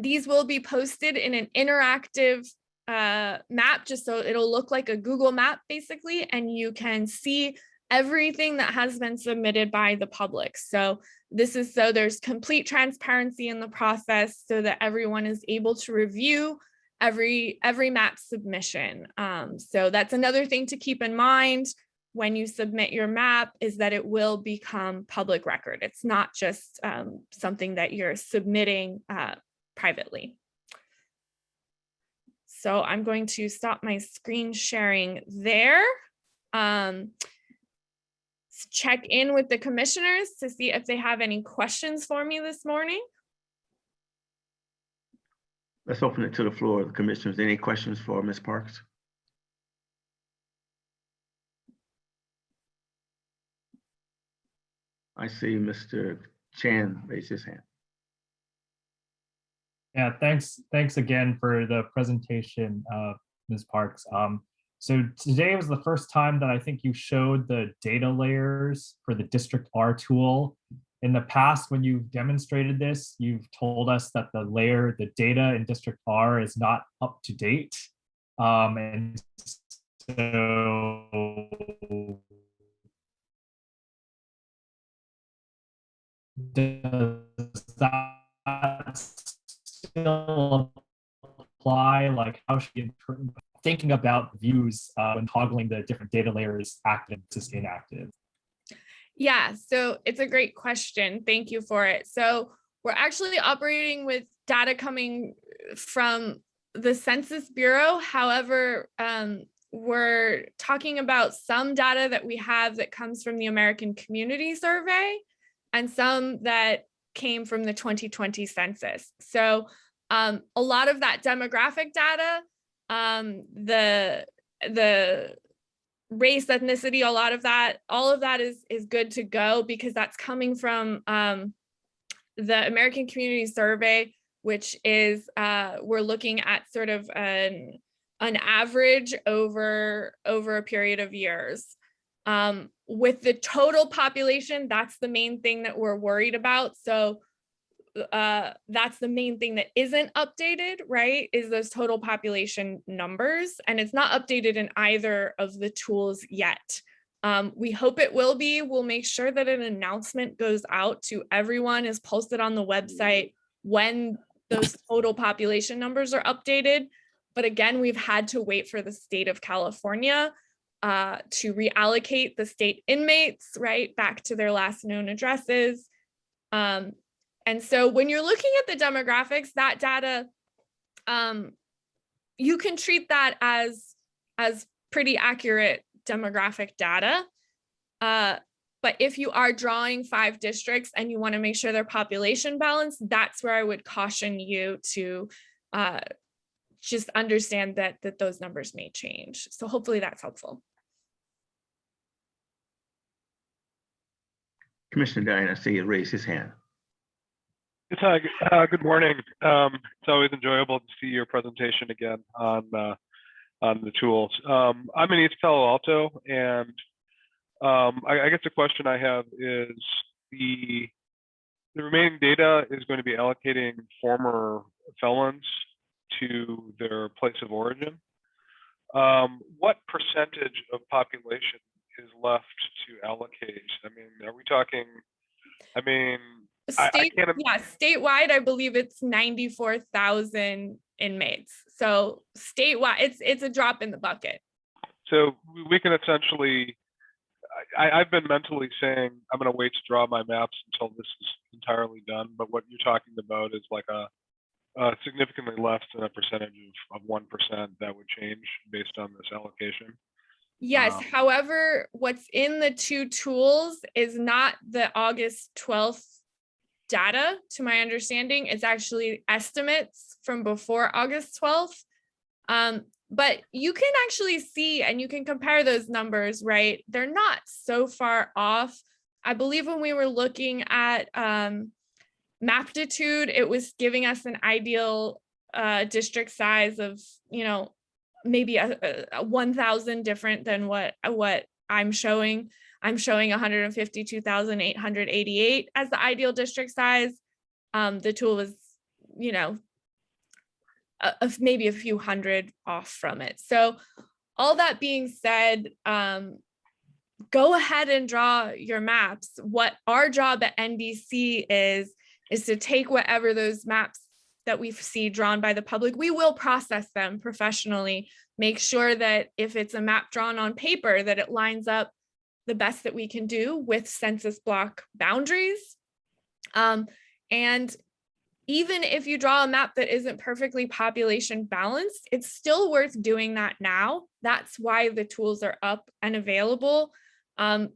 these will be posted in an interactive map, just so it'll look like a Google map basically, and you can see everything that has been submitted by the public. So this is so there's complete transparency in the process, so that everyone is able to review every map submission. So that's another thing to keep in mind when you submit your map, is that it will become public record. It's not just something that you're submitting privately. So I'm going to stop my screen sharing there. Check in with the commissioners to see if they have any questions for me this morning. Let's open it to the floor. The commissioners, any questions for Ms. Parks? I see Mr. Chan raise his hand. Yeah, thanks again for the presentation, Ms. Parks. So today was the first time that I think you showed the data layers for the District R tool. In the past, when you've demonstrated this, you've told us that the data in District R is not up to date. And so does that still apply? Like, how should we thinking about views when toggling the different data layers active to inactive? Yeah, so it's a great question. Thank you for it. So we're actually operating with data coming from the Census Bureau. However, we're talking about some data that we have that comes from the American Community Survey and some that came from the 2020 census. So a lot of that demographic data, the race, ethnicity, all of that is good to go, because that's coming from the American Community Survey, which is we're looking at sort of an average over a period of years. With the total population, that's the main thing that we're worried about. So that's the main thing that isn't updated, right? Is those total population numbers, and it's not updated in either of the tools yet. We hope it will be. We'll make sure that an announcement goes out to everyone, is posted on the website when those total population numbers are updated. But again, we've had to wait for the state of California to reallocate the state inmates, right, back to their last known addresses. And so when you're looking at the demographics, that data, you can treat that as pretty accurate demographic data. But if you are drawing 5 districts and you want to make sure they're population balanced, that's where I would caution you to just understand that those numbers may change. So hopefully that's helpful. Commissioner Diane, I see you raise his hand. Yes, hi, good morning. It's always enjoyable to see your presentation again on the tools. I'm in East Palo Alto, and I guess the question I have is the remaining data is going to be allocating former felons to their place of origin. What percentage of population is left to allocate? I mean, are we talking, I mean, I can't, Yeah, statewide, I believe it's 94,000 inmates. So statewide, it's a drop in the bucket. so we can essentially, I've been mentally saying, I'm gonna wait to draw my maps until this is entirely done, but what you're talking about is like a significantly less than a percentage of 1% that would change based on this allocation. Yes, however, what's in the two tools is not the August 12th data, to my understanding. It's actually estimates from before August 12th. But you can actually see, and you can compare those numbers, right? They're not so far off. I believe when we were looking at Maptitude, it was giving us an ideal district size of, maybe a 1,000 different than what I'm showing. I'm showing 152,888 as the ideal district size. The tool was, maybe a few hundred off from it. So all that being said, go ahead and draw your maps. What our job at NDC is to take whatever those maps that we see drawn by the public, we will process them professionally, make sure that if it's a map drawn on paper, that it lines up the best that we can do with census block boundaries. And even if you draw a map that isn't perfectly population balanced, it's still worth doing that now. That's why the tools are up and available,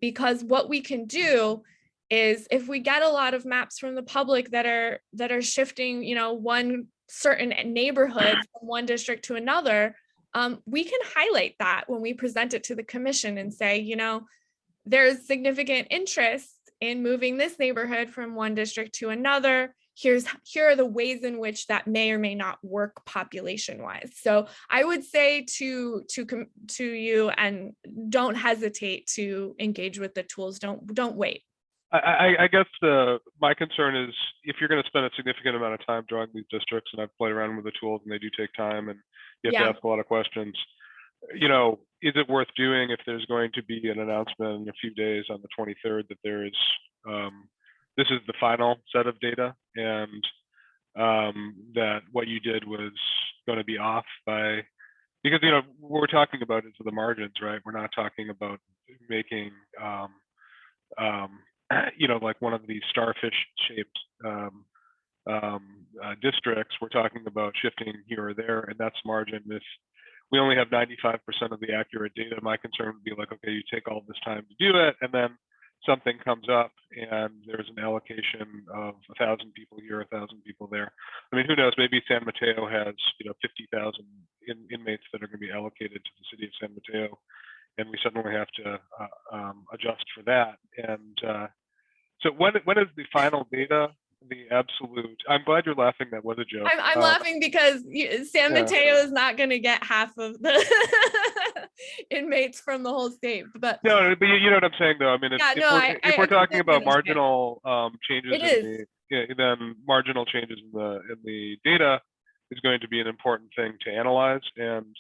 because what we can do is if we get a lot of maps from the public that are shifting, one certain neighborhood from one district to another, we can highlight that when we present it to the commission and say, there's significant interest in moving this neighborhood from one district to another. Here are the ways in which that may or may not work population wise. So I would say to you, and don't hesitate to engage with the tools. Don't wait. I guess my concern is if you're going to spend a significant amount of time drawing these districts, and I've played around with the tools and they do take time and you have to ask a lot of questions, is it worth doing if there's going to be an announcement in a few days on the 23rd that there is, this is the final set of data and that what you did was going to be off by, because, what we're talking about is the margins, right? We're not talking about making, like one of these starfish shaped districts. We're talking about shifting here or there, and that's margin. If we only have 95% of the accurate data, my concern would be like, okay, you take all this time to do it, and then something comes up and there's an allocation of 1,000 people here, 1,000 people there. I mean, who knows, maybe San Mateo has 50,000 inmates that are going to be allocated to the city of San Mateo, and we suddenly have to adjust for that. And so when is the final data, the absolute, I'm glad you're laughing, that was a joke. I'm laughing because San Mateo is not going to get half of the inmates from the whole state. But no, but you know what I'm saying, though. I mean, if we're talking about marginal changes, then marginal changes in the data is going to be an important thing to analyze. And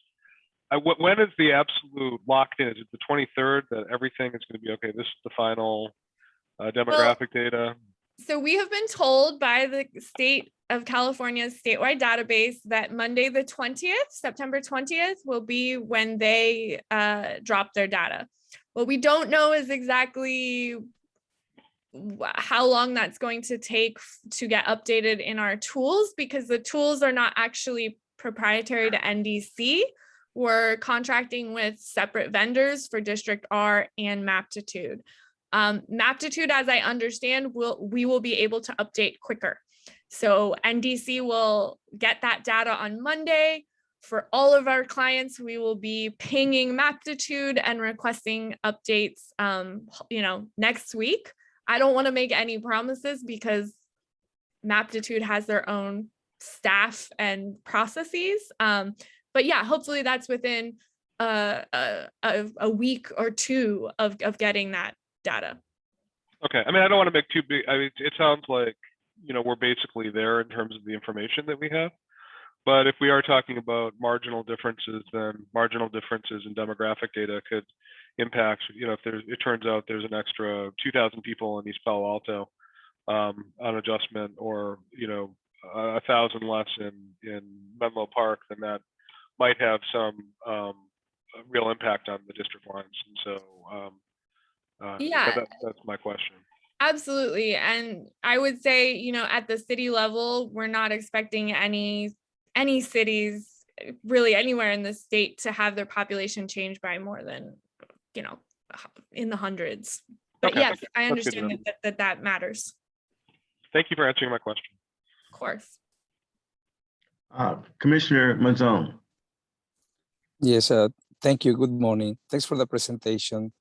when is the absolute locked in? Is it the 23rd that everything is going to be okay? This is the final demographic data. So we have been told by the state of California's statewide database that Monday the 20th, September 20th, will be when they drop their data. What we don't know is exactly how long that's going to take to get updated in our tools, because the tools are not actually proprietary to NDC. We're contracting with separate vendors for District R and Maptitude. Maptitude, as I understand, we will be able to update quicker. So NDC will get that data on Monday. For all of our clients, we will be pinging Maptitude and requesting updates, next week. I don't want to make any promises because Maptitude has their own staff and processes. But yeah, hopefully that's within a week or two of getting that data. Okay. I mean, I don't want to make too big. I mean, it sounds like, we're basically there in terms of the information that we have. But if we are talking about marginal differences, then marginal differences in demographic data could impact, if it turns out there's an extra 2,000 people in East Palo Alto on adjustment, or, 1,000 less in Menlo Park, then that might have some real impact on the district lines. And so Yeah. that's my question. Absolutely. And I would say, at the city level, we're not expecting any cities really anywhere in the state to have their population change by more than, in the hundreds. But Okay. yes, I That's good to understand that matters. Thank you for answering my question. Of course. Commissioner Manzone. Yes, thank you. Good morning. Thanks for the presentation.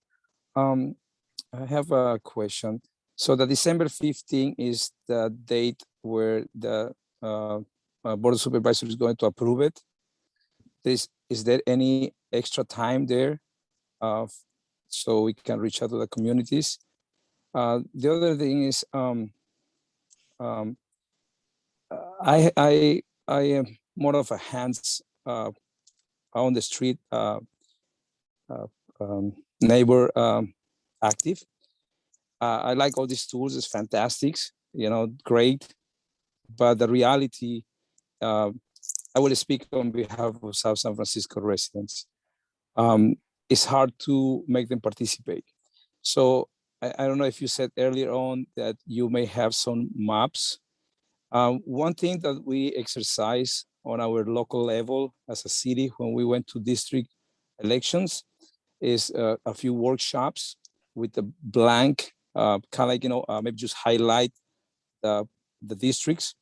I have a question. So the December 15 is the date where the Board of Supervisors is going to approve it. Is there any extra time there so we can reach out to the communities? The other thing is I am more of a hands on the street neighbor active. I like all these tools, it's fantastic, great. But the reality, I will speak on behalf of South San Francisco residents. It's hard to make them participate. So I don't know if you said earlier on that you may have some maps. One thing that we exercise on our local level as a city when we went to district elections is a few workshops with the blank, kind of like, maybe just highlight the districts,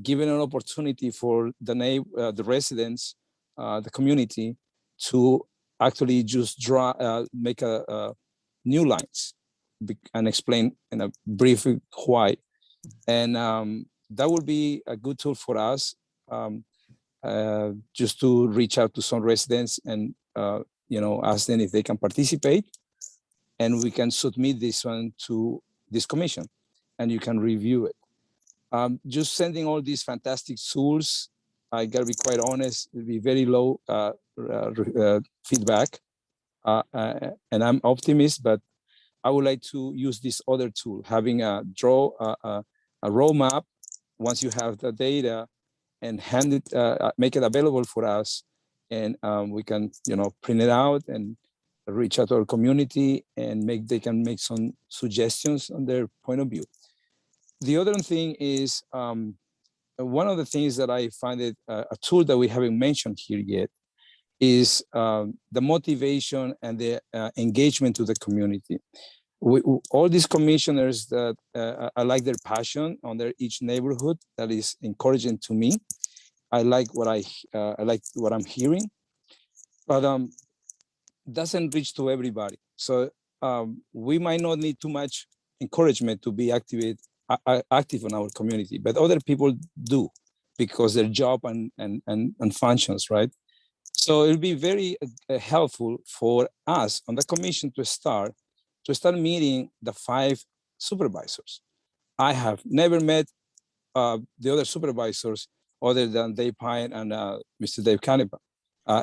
giving an opportunity for the residents, the community to actually just make a new lines and explain in a brief why. And that would be a good tool for us, just to reach out to some residents and ask them if they can participate, and we can submit this one to this commission and you can review it. Just sending all these fantastic tools, I gotta be quite honest, it'll be very low feedback, and I'm optimist, but I would like to use this other tool, having a roadmap once you have the data, and hand it, make it available for us, and we can, print it out and reach out to our community, and they can make some suggestions on their point of view. The other thing is, one of the things that I find it a tool that we haven't mentioned here yet is the motivation and the engagement to the community. All these commissioners that I like their passion on each neighborhood. That is encouraging to me. I like what I'm hearing, but doesn't reach to everybody. So we might not need too much encouragement to be active in our community, but other people do, because their job and functions, right? So it'll be very helpful for us on the commission to start meeting the 5 supervisors. I have never met the other supervisors other than Dave Pine and Mr. Dave Canepa,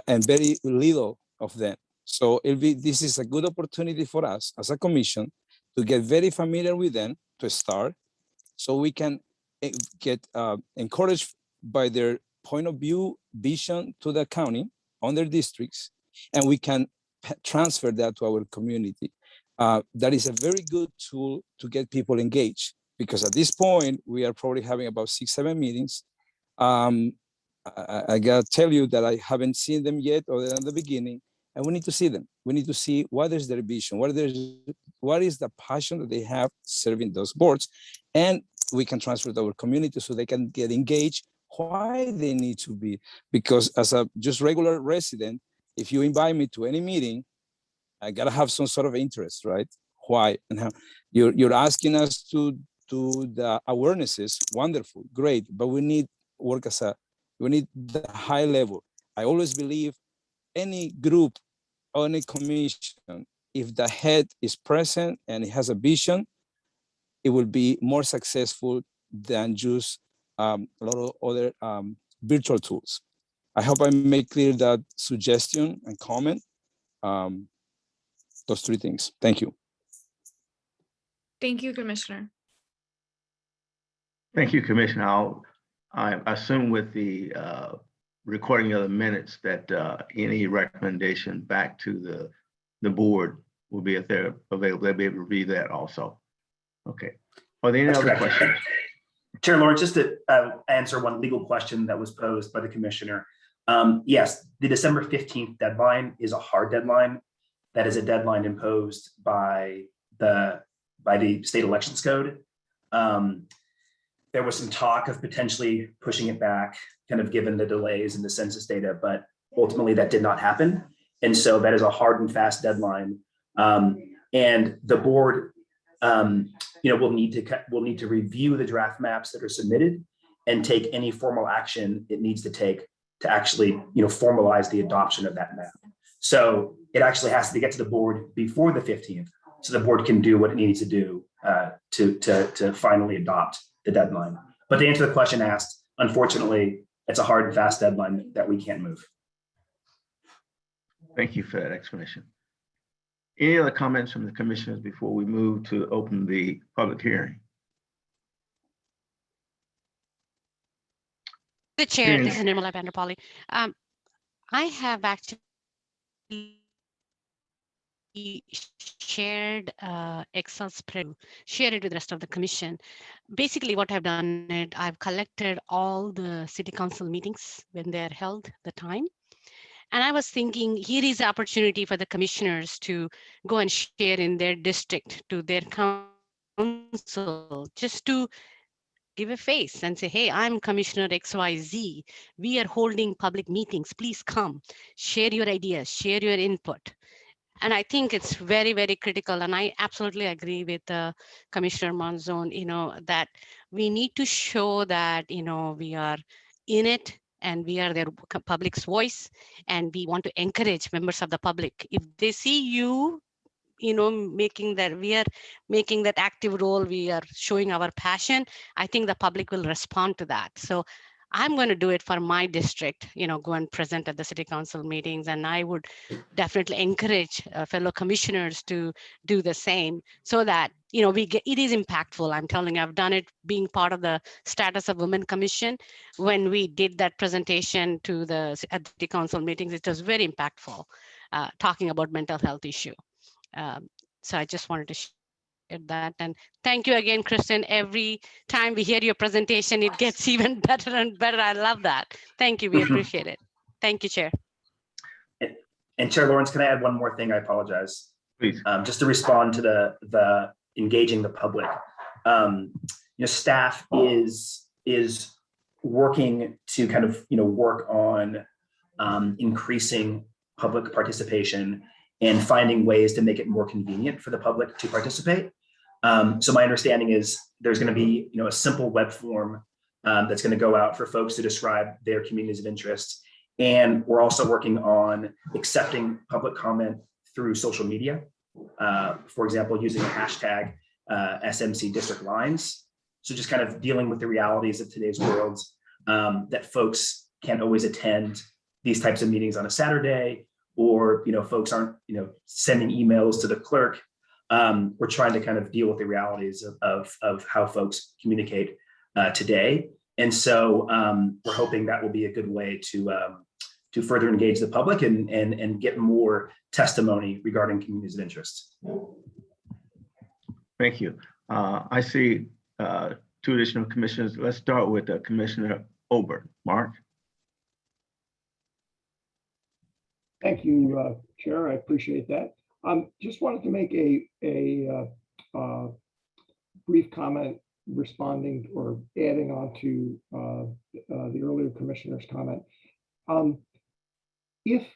and very little of them. So this is a good opportunity for us as a commission to get very familiar with them to start, so we can get encouraged by their point of view, vision to the county on their districts, and we can transfer that to our community. That is a very good tool to get people engaged, because at this point, we are probably having about 6-7 meetings. I gotta tell you that I haven't seen them yet, other than the beginning, and we need to see them. We need to see what is their vision, what is the passion that they have serving those boards, and we can transfer to our community so they can get engaged, why they need to be. Because as a just regular resident, if you invite me to any meeting, I gotta have some sort of interest, right? Why and how? You're asking us to do the awarenesses, wonderful, great, but we need work we need the high level. I always believe any group, any commission, if the head is present and it has a vision, it will be more successful than just a lot of other virtual tools. I hope I make clear that suggestion and comment, those three things. Thank you. Thank you, Commissioner. Thank you, Commissioner. I assume with the recording of the minutes that any recommendation back to the board will be if they're available. They'll be able to read that also. Okay. Are there any That's other correct. questions? Chair Lawrence, just to answer one legal question that was posed by the commissioner. Yes, the December 15th deadline is a hard deadline. That is a deadline imposed by the state elections code. There was some talk of potentially pushing it back, kind of given the delays in the census data, but ultimately that did not happen. And so that is a hard and fast deadline. And the board will need to review the draft maps that are submitted and take any formal action it needs to take to actually formalize the adoption of that map. So it actually has to get to the board before the 15th, so the board can do what it needs to do to finally adopt the deadline. But to answer the question asked, unfortunately, it's a hard and fast deadline that we can't move. Thank you for that explanation. Any other comments from the commissioners before we move to open the public hearing? The chair, this is Nirmala Vanderpolly. I have actually shared Excel spread, share it with the rest of the commission. Basically what I've done is I've collected all the city council meetings when they're held, the time. And I was thinking, here is the opportunity for the commissioners to go and share in their district to their council, just to give a face and say, hey, I'm Commissioner XYZ. We are holding public meetings. Please come, share your ideas, share your input. And I think it's very, very critical. And I absolutely agree with Commissioner Monzon, that we need to show that, we are in it and we are their public's voice, and we want to encourage members of the public. If they see you, making that, we are making that active role, we are showing our passion, I think the public will respond to that. So I'm going to do it for my district, go and present at the city council meetings. And I would definitely encourage fellow commissioners to do the same, so that, it is impactful. I'm telling you, I've done it being part of the Status of Women Commission. When we did that presentation at the city council meetings, it was very impactful, talking about mental health issue. So I just wanted to share that. And thank you again, Kristen. Every time we hear your presentation, it gets even better and better. I love that. Thank you. We appreciate it. Thank you, Chair. And Chair Lawrence, can I add one more thing? I apologize. Please. Just to respond to the engaging the public. Staff is working to kind of work on increasing public participation and finding ways to make it more convenient for the public to participate. So my understanding is there's going to be a simple web form that's going to go out for folks to describe their communities of interest. And we're also working on accepting public comment through social media. For example, using a hashtag SMC District Lines. So just kind of dealing with the realities of today's world, that folks can't always attend these types of meetings on a Saturday, or folks aren't sending emails to the clerk. We're trying to kind of deal with the realities of how folks communicate today. And so we're hoping that will be a good way to further engage the public and get more testimony regarding communities of interest. Thank you. I see two additional commissioners. Let's start with Commissioner Ober. Mark. Thank you, Chair. I appreciate that. Just wanted to make a brief comment responding or adding on to the earlier commissioner's comment. If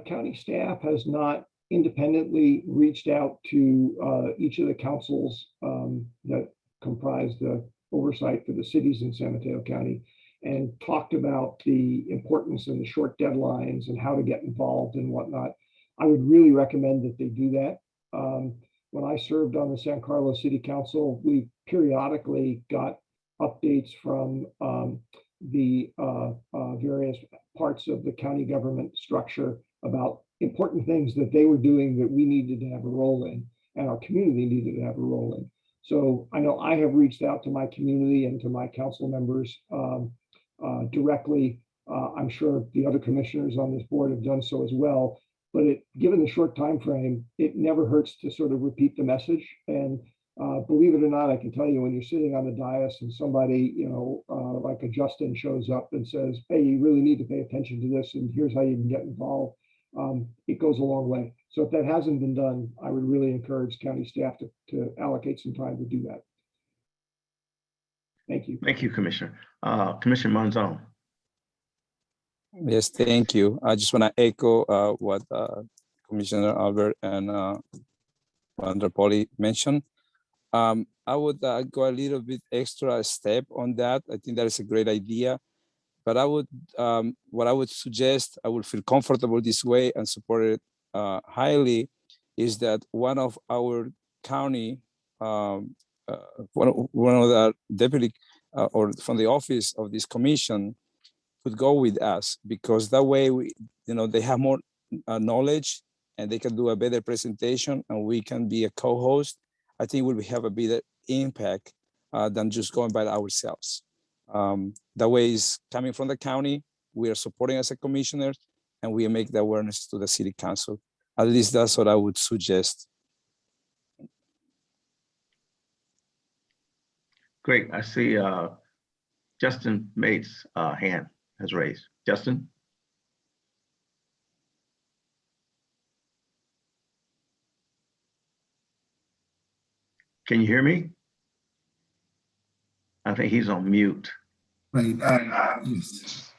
county staff has not independently reached out to each of the councils that comprise the oversight for the cities in San Mateo County and talked about the importance and the short deadlines and how to get involved and whatnot, I would really recommend that they do that. When I served on the San Carlos City Council, we periodically got updates updates from the various parts of the county government structure about important things that they were doing that we needed to have a role in and our community needed to have a role in. So I know I have reached out to my community and to my council members directly. I'm sure the other commissioners on this board have done so as well. But given the short time frame, it never hurts to sort of repeat the message. And believe it or not, I can tell you when you're sitting on the dais and somebody, like a Justin shows up and says, "Hey, you really need to pay attention to this, and here's how you can get involved." It goes a long way. So if that hasn't been done, I would really encourage county staff to allocate some time to do that. Thank you. Thank you, Commissioner. Commissioner Monzon. Yes, thank you. I just want to echo what Commissioner Albert and Vanderpoli mentioned. I would go a little bit extra step on that. I think that is a great idea. But I would, what I would suggest, I would feel comfortable this way and support it highly, is that one of our county, one of the deputy or from the office of this commission would go with us, because that way they have more knowledge and they can do a better presentation and we can be a co-host. I think we'll have a bigger impact than just going by ourselves. That way is coming from the county, we are supporting as a commissioner, and we make the awareness to the city council. At least that's what I would suggest. Great. I see Justin Mate's hand has raised. Justin? Can you hear me? I think he's on mute. Right. Yes.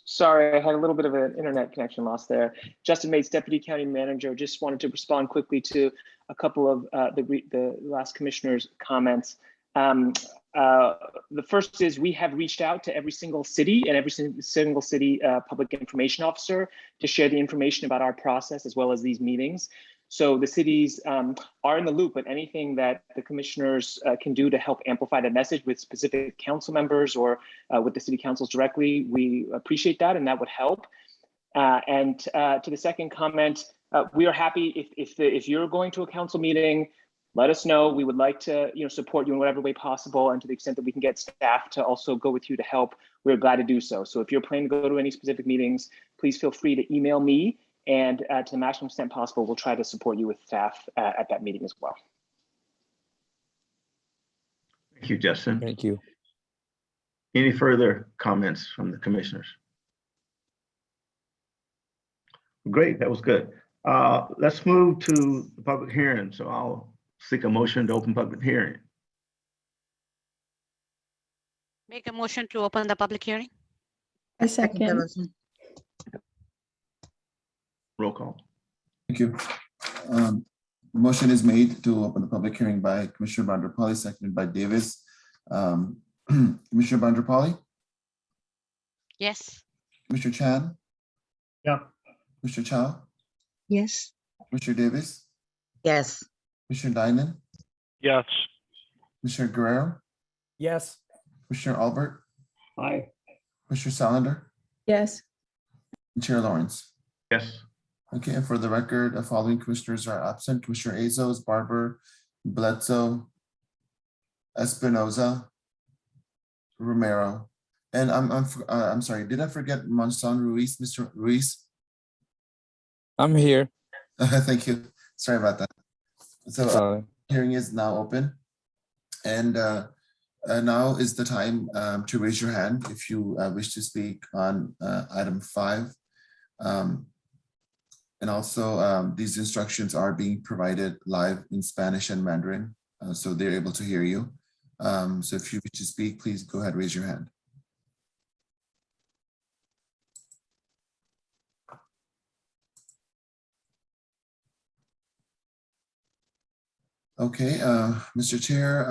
Sorry, I had a little bit of an internet connection loss there. Justin Mates, Deputy County Manager. Just wanted to respond quickly to a couple of the last commissioner's comments. The first is we have reached out to every single city and every single city public information officer to share the information about our process as well as these meetings. So the cities are in the loop, but anything that the commissioners can do to help amplify the message with specific council members or with the city councils directly, we appreciate that, and that would help. And to the second comment, we are happy if you're going to a council meeting, let us know. We would like to support you in whatever way possible, and to the extent that we can get staff to also go with you to help, we're glad to do so. So if you're planning to go to any specific meetings, please feel free to email me. And to the maximum extent possible, we'll try to support you with staff at that meeting as well. Thank you, Justin. Thank you. Any further comments from the commissioners? Great, that was good. Let's move to the public hearing. So I'll seek a motion to open public hearing. Make a motion to open the public hearing. I second. Roll call. Thank you. Motion is made to open the public hearing by Commissioner Vanderpoli, seconded by Davis. Commissioner Vanderpoli? Yes. Commissioner Chan? Yep. Commissioner Chow? Yes. Commissioner Davis? Yes. Commissioner Dinan? Yes. Commissioner Guerrero? Yes. Commissioner Albert? Aye. Commissioner Salander? Yes. And Chair Lawrence? Yes. Okay, and for the record, the following commissioners are absent: Commissioner Azos, Barber, Bledsoe, Espinoza, Romero, and I'm sorry, did I forget Monson Ruiz, Mr. Ruiz? I'm here. Thank you. Sorry about that. So hearing is now open, and now is the time to raise your hand if you wish to speak on item 5. And also, these instructions are being provided live in Spanish and Mandarin, so they're able to hear you. So if you wish to speak, please go ahead, raise your hand. Okay, Mr. Chair,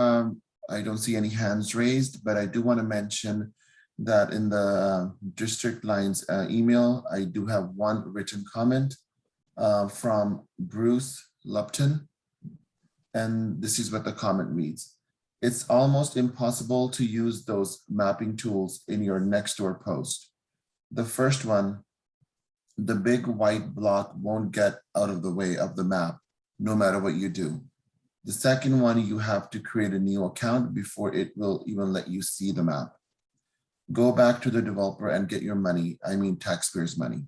I don't see any hands raised, but I do want to mention that in the district lines email, I do have one written comment from Bruce Lupton, and this is what the comment reads. it's almost impossible to use those mapping tools in your next door post. The first one, the big white block won't get out of the way of the map, no matter what you do. The second one, you have to create a new account before it will even let you see the map. Go back to the developer and get your money, I mean taxpayers' money.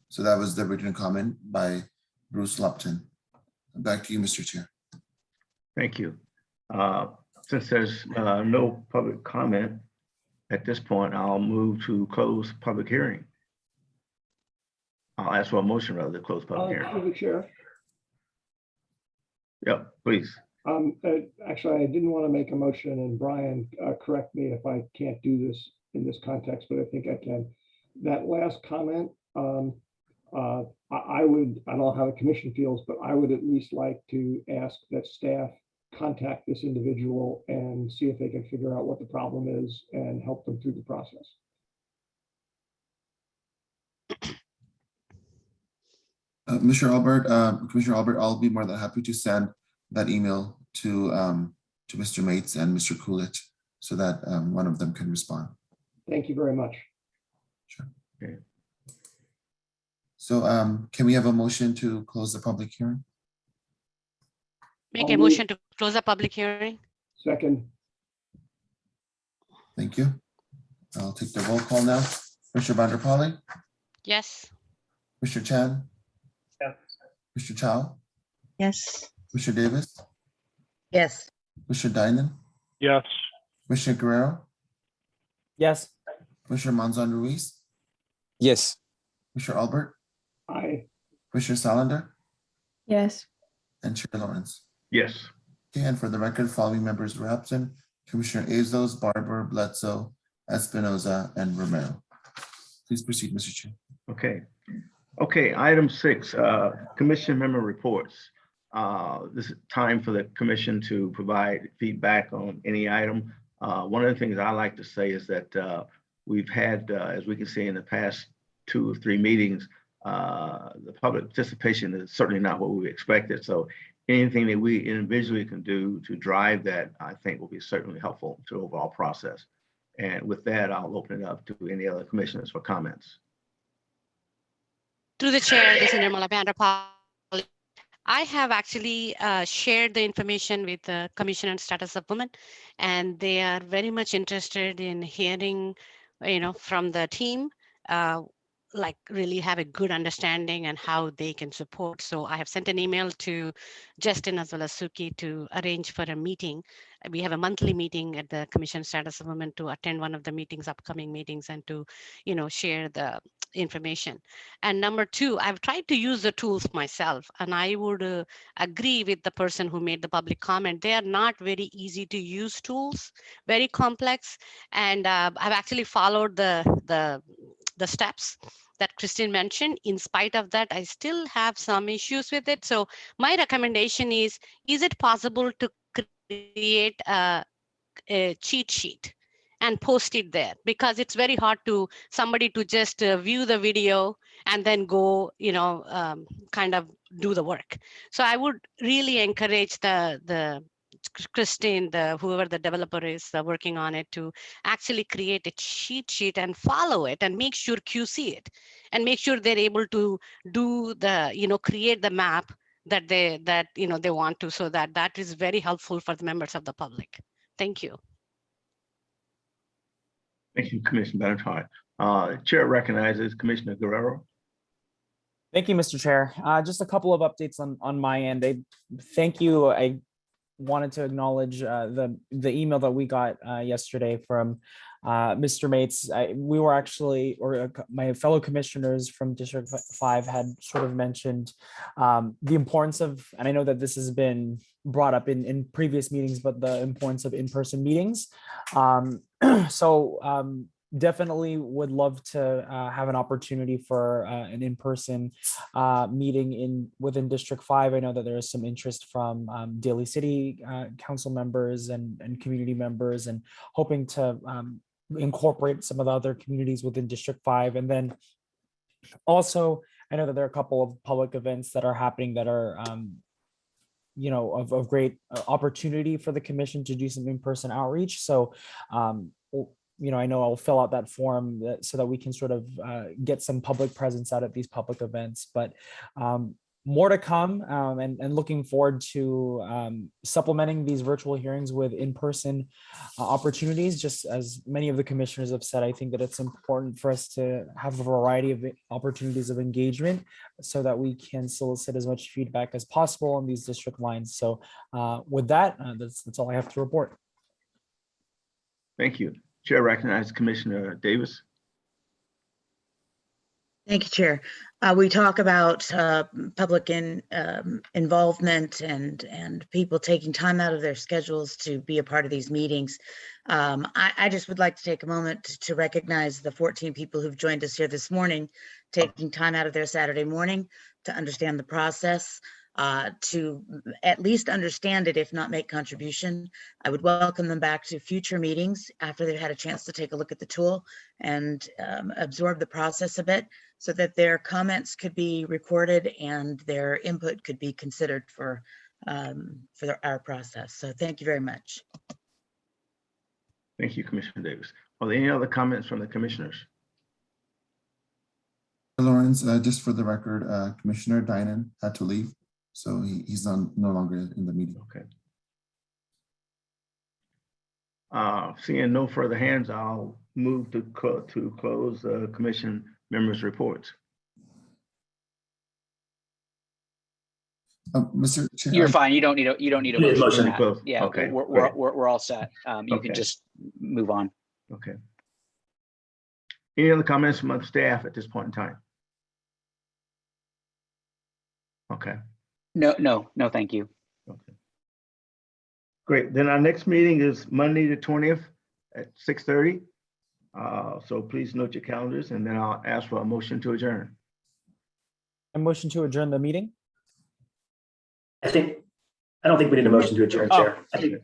So that was the written comment by Bruce Lupton. Back to you, Mr. Chair. Thank you. Since there's no public comment at this point, I'll move to close public hearing. I'll ask for a motion rather to close public hearing. Through the chair. Yep, please. Actually, I didn't want to make a motion, and Brian, correct me if I can't do this in this context, but I think I can. That last comment, I don't know how the commission feels, but I would at least like to ask that staff contact this individual and see if they can figure out what the problem is and help them through the process. Commissioner Albert, I'll be more than happy to send that email to Mr. Mates and Mr. Coolidge so that one of them can respond. Thank you very much. Sure. Okay. So can we have a motion to close the public hearing? Make a motion to close the public hearing. Second. Thank you. I'll take the roll call now. Mr. Vanderpolly, Yes. Mr. Chan, Yes. Mr. Chow, Yes. Mr. Davis, Yes. Mr. Dinan, Yes. Mr. Guerrero, Yes. Mr. Manzan Ruiz, Yes. Mr. Albert, Aye. Mr. Salander, Yes. and Chair Lawrence. Yes. Okay, and for the record, following members were absent: Commissioner Azos, Barber, Bledsoe, Espinoza, and Romero. Please proceed, Mr. Chair. Okay. Okay, item 6, commission member reports. This is time for the commission to provide feedback on any item. One of the things I like to say is that we've had, as we can see in the past 2 or 3 meetings, the public participation is certainly not what we expected. So anything that we individually can do to drive that, I think will be certainly helpful to the overall process. And with that, I'll open it up to any other commissioners for comments. Through the chair, this is Nirmala Vanderpolly. I have actually shared the information with the Commission on Status of Women, and they are very much interested in hearing, from the team, like really have a good understanding and how they can support. So I have sent an email to Justin as well as Suki to arrange for a meeting. We have a monthly meeting at the Commission Status of Women to attend one of the meetings, upcoming meetings, and to, share the information. And number 2, I've tried to use the tools myself, and I would agree with the person who made the public comment. They are not very easy to use tools, very complex. And I've actually followed the steps that Kristen mentioned. In spite of that, I still have some issues with it. So my recommendation is it possible to create a cheat sheet and post it there? Because it's very hard to somebody to just view the video and then go, kind of do the work. So I would really encourage the Kristen, whoever the developer is working on it, to actually create a cheat sheet and follow it and make sure QC it and make sure they're able to do the, create the map that they want to, so that is very helpful for the members of the public. Thank you. Thank you, Commissioner Vanderpolly. Chair recognizes Commissioner Guerrero. Thank you, Mr. Chair. Just a couple of updates on my end. Thank you. I wanted to acknowledge the email that we got yesterday from Mr. Mates. We were actually, or my fellow commissioners from District 5 had sort of mentioned the importance of, and I know that this has been brought up in previous meetings, but the importance of in-person meetings. Definitely would love to have an opportunity for an in-person meeting within District 5. I know that there is some interest from Daly City council members and community members, and hoping to incorporate some of the other communities within District 5. And then also, I know that there are a couple of public events that are happening that are of great opportunity for the commission to do some in-person outreach. So, I know I'll fill out that form so that we can sort of get some public presence out at these public events. But more to come, and looking forward to supplementing these virtual hearings with in-person opportunities. Just as many of the commissioners have said, I think that it's important for us to have a variety of opportunities of engagement so that we can solicit as much feedback as possible on these district lines. So with that, that's all I have to report. Thank you. Chair recognizes Commissioner Davis. Thank you, Chair. We talk about public involvement and people taking time out of their schedules to be a part of these meetings. I just would like to take a moment to recognize the 14 people who've joined us here this morning, taking time out of their Saturday morning to understand the process, to at least understand it, if not make contribution. I would welcome them back to future meetings after they've had a chance to take a look at the tool and absorb the process a bit, so that their comments could be recorded and their input could be considered for our process. So thank you very much. Thank you, Commissioner Davis. Are there any other comments from the commissioners? Lawrence, just for the record, Commissioner Dinan had to leave, so he's no longer in the meeting. Okay. Seeing no further hands, I'll move to close the commission members' reports. Mr. Chair, You're fine. You don't need a motion. to close. Yeah, Okay, we're all set. You Okay. can just move on. Okay. Any other comments from other staff at this point in time? Okay. No, thank you. Okay. Great. Then our next meeting is Monday, the 20th at 6:30. So please note your calendars, and then I'll ask for a motion to adjourn. A motion to adjourn the meeting. I don't think we need a motion to adjourn, Chair. I think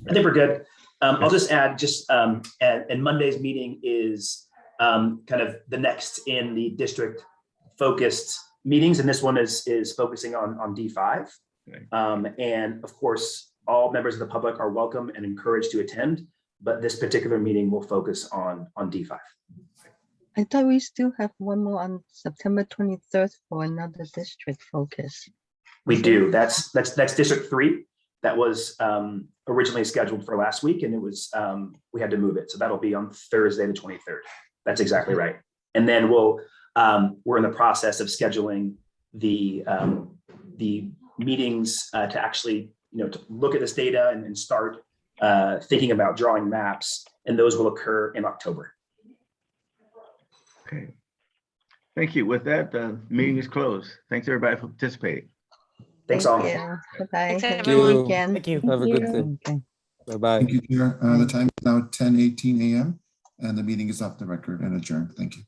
we're good. I'll just add, and Monday's meeting is kind of the next in the district focused meetings, and this one is focusing on D5. Okay. And of course, all members of the public are welcome and encouraged to attend, but this particular meeting will focus on D5. I thought we still have one more on September 23rd for another district focus. We do. That's District 3. That was originally scheduled for last week, and it was we had to move it. So that'll be on Thursday, the 23rd. That's exactly right. And then we're in the process of scheduling the meetings to actually to look at this data and start thinking about drawing maps, and those will occur in October. Okay. Thank you. With that, the meeting is closed. Thanks everybody for participating. Thanks all. Bye-bye. Thanks, Have a everyone. good weekend. Thank you. Have a good day. Okay. Bye-bye. Thank you, Chair. The time is now 10:18 a.m. and the meeting is off the record and adjourned. Thank you.